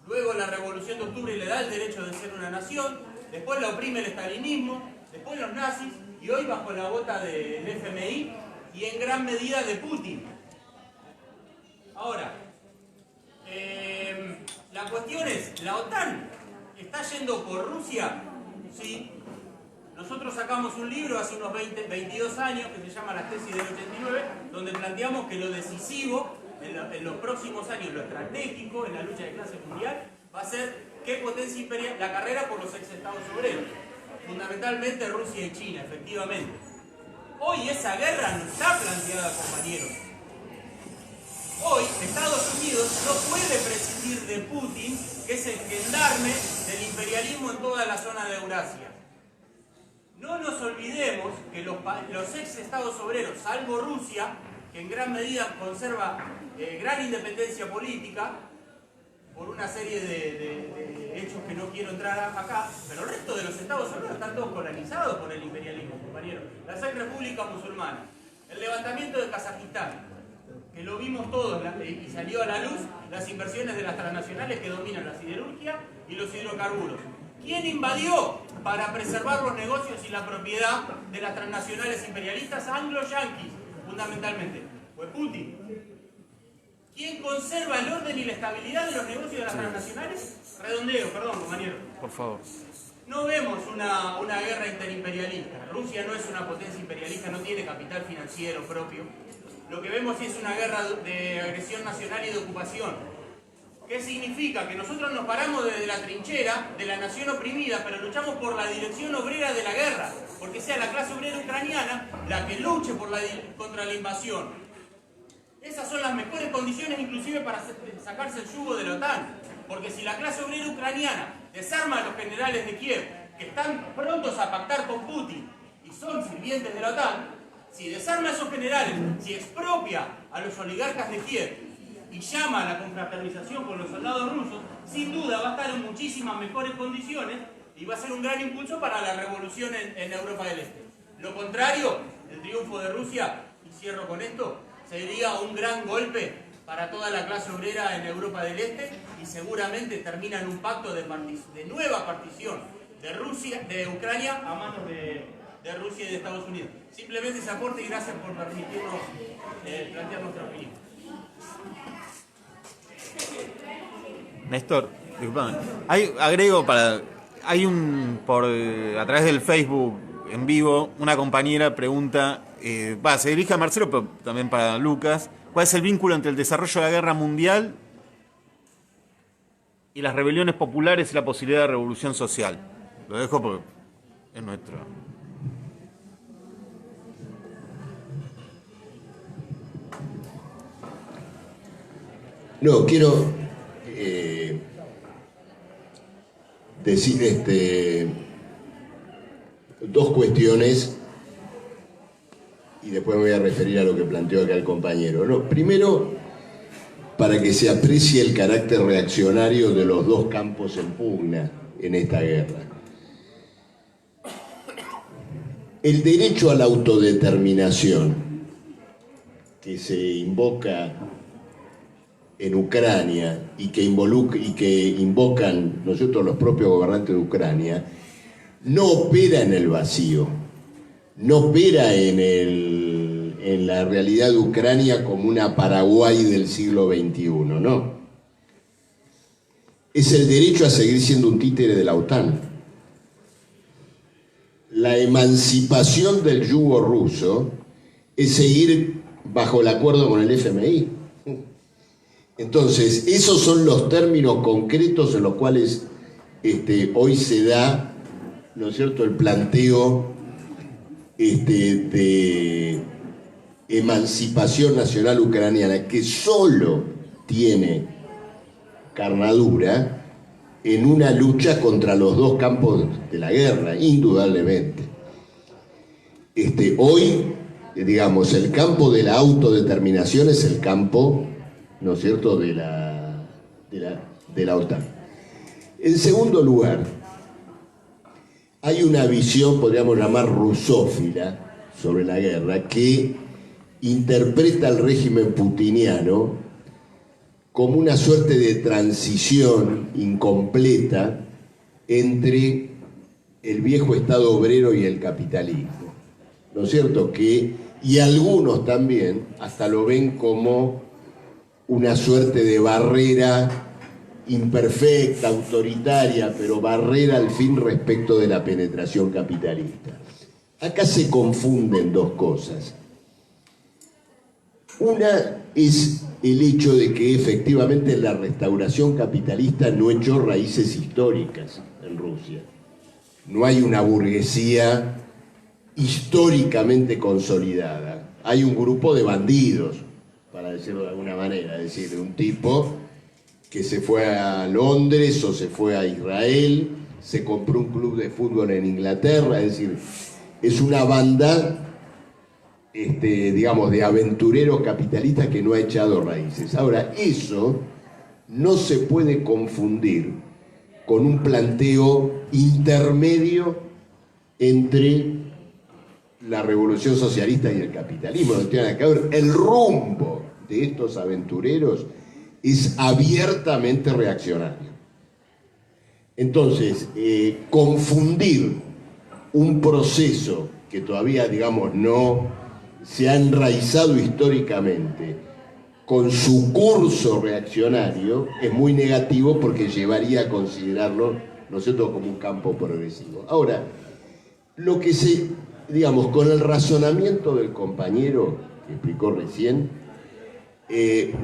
luego la Revolución de Octubre le da el derecho de ser una nación, después la oprime el estalinismo, después los nazis, y hoy bajo la bota del FMI y en gran medida de Putin. Ahora, la cuestión es, ¿la OTAN está yendo por Rusia? Sí. Nosotros sacamos un libro hace unos 22 años que se llama Las tesis del 89, donde planteamos que lo decisivo en los próximos años, lo estratégico en la lucha de clase mundial, va a ser qué potencia imperial, la carrera por los ex estados obreros, fundamentalmente Rusia y China, efectivamente. Hoy esa guerra no está planteada, compañeros. Hoy Estados Unidos no puede prescindir de Putin, que es el gendarme del imperialismo en toda la zona de Eurasia. No nos olvidemos que los ex estados obreros, salvo Rusia, que en gran medida conserva gran independencia política, por una serie de hechos que no quiero entrar acá, pero el resto de los estados obreros están todos colonizados por el imperialismo, compañeros. La Sacra República Musulmana, el levantamiento de Kazajistán, que lo vimos todos y salió a la luz, las inversiones de las transnacionales que dominan la siderurgia y los hidrocarburos. ¿Quién invadió para preservar los negocios y la propiedad de las transnacionales imperialistas anglo-yanquis, fundamentalmente? Fue Putin. ¿Quién conserva el orden y la estabilidad de los negocios de las transnacionales? Redondeo, perdón, compañero. Por favor. no vemos una guerra interimperialista. Rusia no es una potencia imperialista, no tiene capital financiero propio. Lo que vemos es una guerra de agresión nacional y de ocupación. ¿Qué significa? Que nosotros nos paramos desde la trinchera de la nación oprimida, pero luchamos por la dirección obrera de la guerra, porque sea la clase obrera ucraniana la que luche contra la invasión. Esas son las mejores condiciones inclusive para sacarse el yugo de la OTAN, porque si la clase obrera ucraniana desarma a los generales de Kiev, que están prontos a pactar con Putin y son sirvientes de la OTAN, si desarma a esos generales, si expropia a los oligarcas de Kiev, y llama a la confraternización con los soldados rusos, sin duda va a estar en muchísimas mejores condiciones y va a ser un gran impulso para la revolución en Europa del Este. Lo contrario, el triunfo de Rusia, y cierro con esto, sería un gran golpe para toda la clase obrera en Europa del Este y seguramente termina en un pacto de nueva partición de Ucrania a manos de Rusia y de Estados Unidos. Simplemente ese aporte y gracias por permitirnos plantear nuestra opinión. Néstor, disculpame. A través del Facebook en vivo, una compañera pregunta, se dirige a Marcelo, pero también para Lucas, ¿cuál es el vínculo entre el desarrollo de la guerra mundial y las rebeliones populares y la posibilidad de revolución social? Lo dejo porque es nuestro. No, quiero decir dos cuestiones y después me voy a referir a lo que planteó acá el compañero. No, primero, para que se aprecie el carácter reaccionario de los dos campos en pugna en esta guerra. El derecho a la autodeterminación que se invoca en Ucrania y que invocan, ¿no es cierto?, los propios gobernantes de Ucrania, no opera en el vacío, no opera en la realidad de Ucrania como una Paraguay del siglo XXI, no. Es el derecho a seguir siendo un títere de la OTAN. La emancipación del yugo ruso es seguir bajo el acuerdo con el FMI. Entonces, esos son los términos concretos en los cuales hoy se da, ¿no es cierto?, el planteo de emancipación nacional ucraniana, que solo tiene carnadura en una lucha contra los dos campos de la guerra, indudablemente. Hoy, digamos, el campo de la autodeterminación es el campo, ¿no es cierto?, de la OTAN. En segundo lugar, hay una visión, podríamos llamar rusófila, sobre la guerra, que interpreta al régimen putiniano como una suerte de transición incompleta entre el viejo Estado obrero y el capitalismo. ¿No es cierto? Y algunos también hasta lo ven como una suerte de barrera imperfecta, autoritaria, pero barrera al fin respecto de la penetración capitalista. Acá se confunden dos cosas. Una es el hecho de que efectivamente la restauración capitalista no echó raíces históricas en Rusia. No hay una burguesía históricamente consolidada. Hay un grupo de bandidos, para decirlo de alguna manera, es decir, un tipo que se fue a Londres o se fue a Israel, se compró un club de fútbol en Inglaterra, es decir, es una banda, digamos, de aventureros capitalistas que no ha echado raíces. Ahora, eso no se puede confundir con un planteo intermedio entre la revolución socialista y el capitalismo. No tiene nada que ver. El rumbo de estos aventureros es abiertamente reaccionario. Entonces, confundir un proceso que todavía, digamos, no se ha enraizado históricamente con su curso reaccionario es muy negativo, porque llevaría a considerarlo ¿no es cierto?, como un campo progresivo. Ahora, lo que digamos, con el razonamiento del compañero que explicó recién,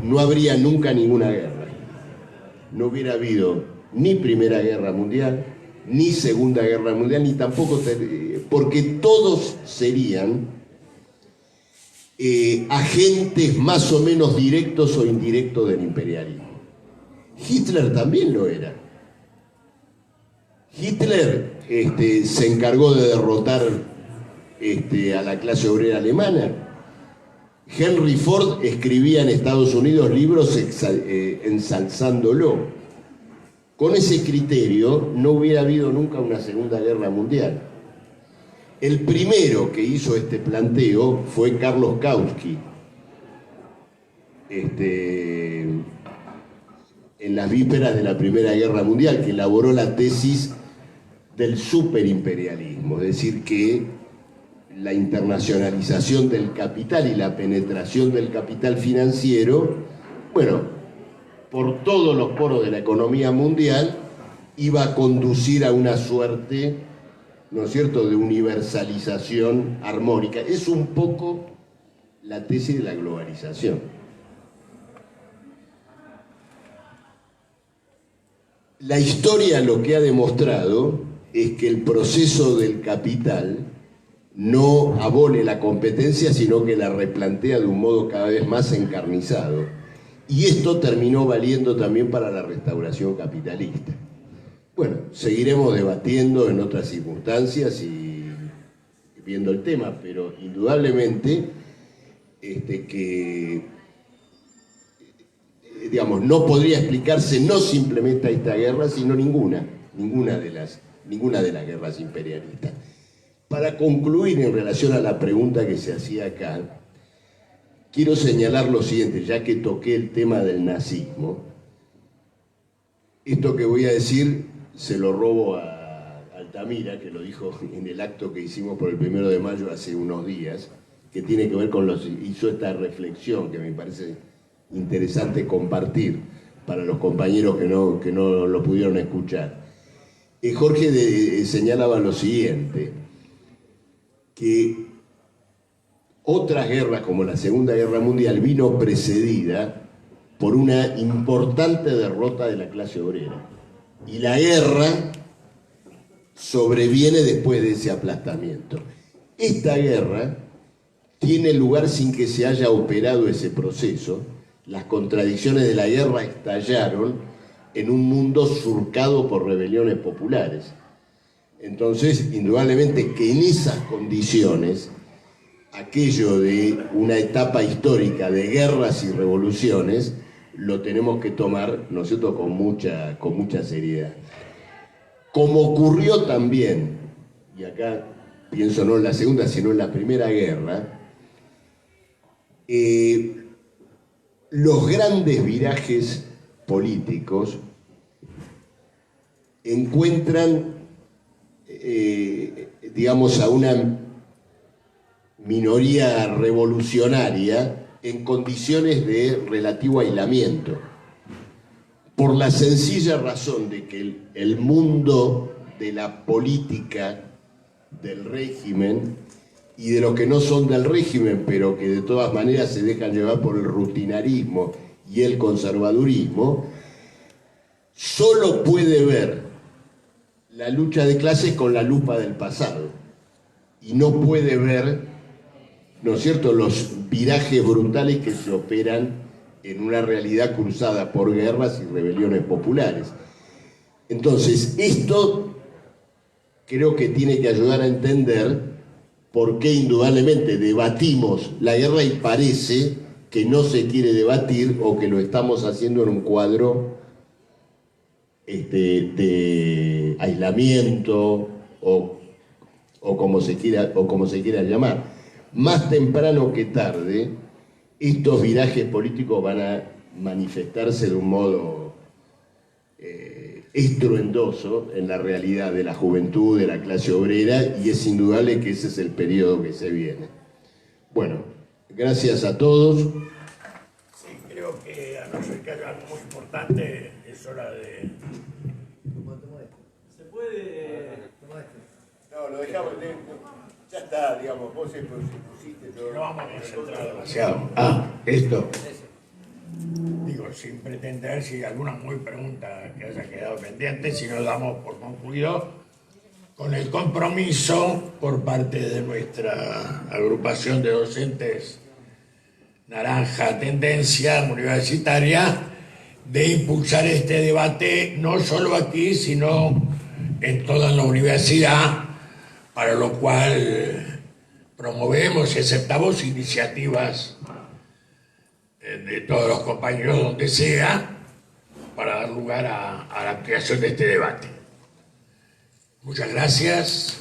no habría nunca ninguna guerra. No hubiera habido ni Primera Guerra Mundial, ni Segunda Guerra Mundial, ni tampoco, porque todos serían agentes más o menos directos o indirectos del imperialismo. Hitler también lo era. Hitler se encargó de derrotar a la clase obrera alemana. Henry Ford escribía en Estados Unidos libros ensalzándolo. Con ese criterio no hubiera habido nunca una Segunda Guerra Mundial. El primero que hizo este planteo fue Carlos Kautsky, en las vísperas de la Primera Guerra Mundial, que elaboró la tesis del superimperialismo, es decir, que la internacionalización del capital y la penetración del capital financiero, bueno, por todos los poros de la economía mundial, iba a conducir a una suerte, ¿no es cierto?, de universalización armónica. Es un poco la tesis de la globalización. La historia lo que ha demostrado es que el proceso del capital no abole la competencia, sino que la replantea de un modo cada vez más encarnizado. Y esto terminó valiendo también para la restauración capitalista. Bueno, seguiremos debatiendo en otras circunstancias y viendo el tema, pero indudablemente que, digamos, no podría explicarse no simplemente esta guerra, sino ninguna de las guerras imperialistas. Para concluir en relación a la pregunta que se hacía acá, quiero señalar lo siguiente, ya que toqué el tema del nazismo. Esto que voy a decir se lo robo a Altamira, que lo dijo en el acto que hicimos por el 1 de mayo hace unos días, que tiene que ver con hizo esta reflexión que me parece interesante compartir para los compañeros que no lo pudieron escuchar. Jorge señalaba lo siguiente, que otras guerras como la Segunda Guerra Mundial vino precedida por una importante derrota de la clase obrera. Y la guerra sobreviene después de ese aplastamiento. Esta guerra tiene lugar sin que se haya operado ese proceso. Las contradicciones de la guerra estallaron en un mundo surcado por rebeliones populares. Entonces, indudablemente que en esas condiciones, aquello de una etapa histórica de guerras y revoluciones, lo tenemos que tomar, ¿no es cierto?, con mucha seriedad. Como ocurrió también, y acá pienso no en la Segunda, sino en la Primera Guerra, los grandes virajes políticos encuentran, digamos, a una minoría revolucionaria en condiciones de relativo aislamiento, por la sencilla razón de que el mundo de la política del régimen y de los que no son del régimen, pero que de todas maneras se dejan llevar por el rutinarismo y el conservadurismo, solo puede ver la lucha de clases con la lupa del pasado y no puede ver, ¿no es cierto?, los virajes brutales que se operan en una realidad cruzada por guerras y rebeliones populares. Entonces, esto creo que tiene que ayudar a entender por qué indudablemente debatimos la guerra y parece que no se quiere debatir o que lo estamos haciendo en un cuadro de aislamiento o como se quiera llamar. Más temprano que tarde, estos virajes políticos van a manifestarse de un modo estruendoso en la realidad de la juventud, de la clase obrera, y es indudable que ese es el periodo que se viene. Bueno, gracias a todos. Sí, creo que a no ser que haya algo muy importante, es hora de... No, lo dejamos. Ya está, digamos, vos pusiste todo. No vamos a concentrar demasiado. Esto. Digo, sin pretender si alguna muy pregunta que haya quedado pendiente, si no damos por concluido con el compromiso por parte de nuestra agrupación de docentes Naranja Tendencia Universitaria de impulsar este debate no solo aquí, sino en toda la universidad, para lo cual promovemos y aceptamos iniciativas de todos los compañeros donde sea para dar lugar a la creación de este debate. Muchas gracias.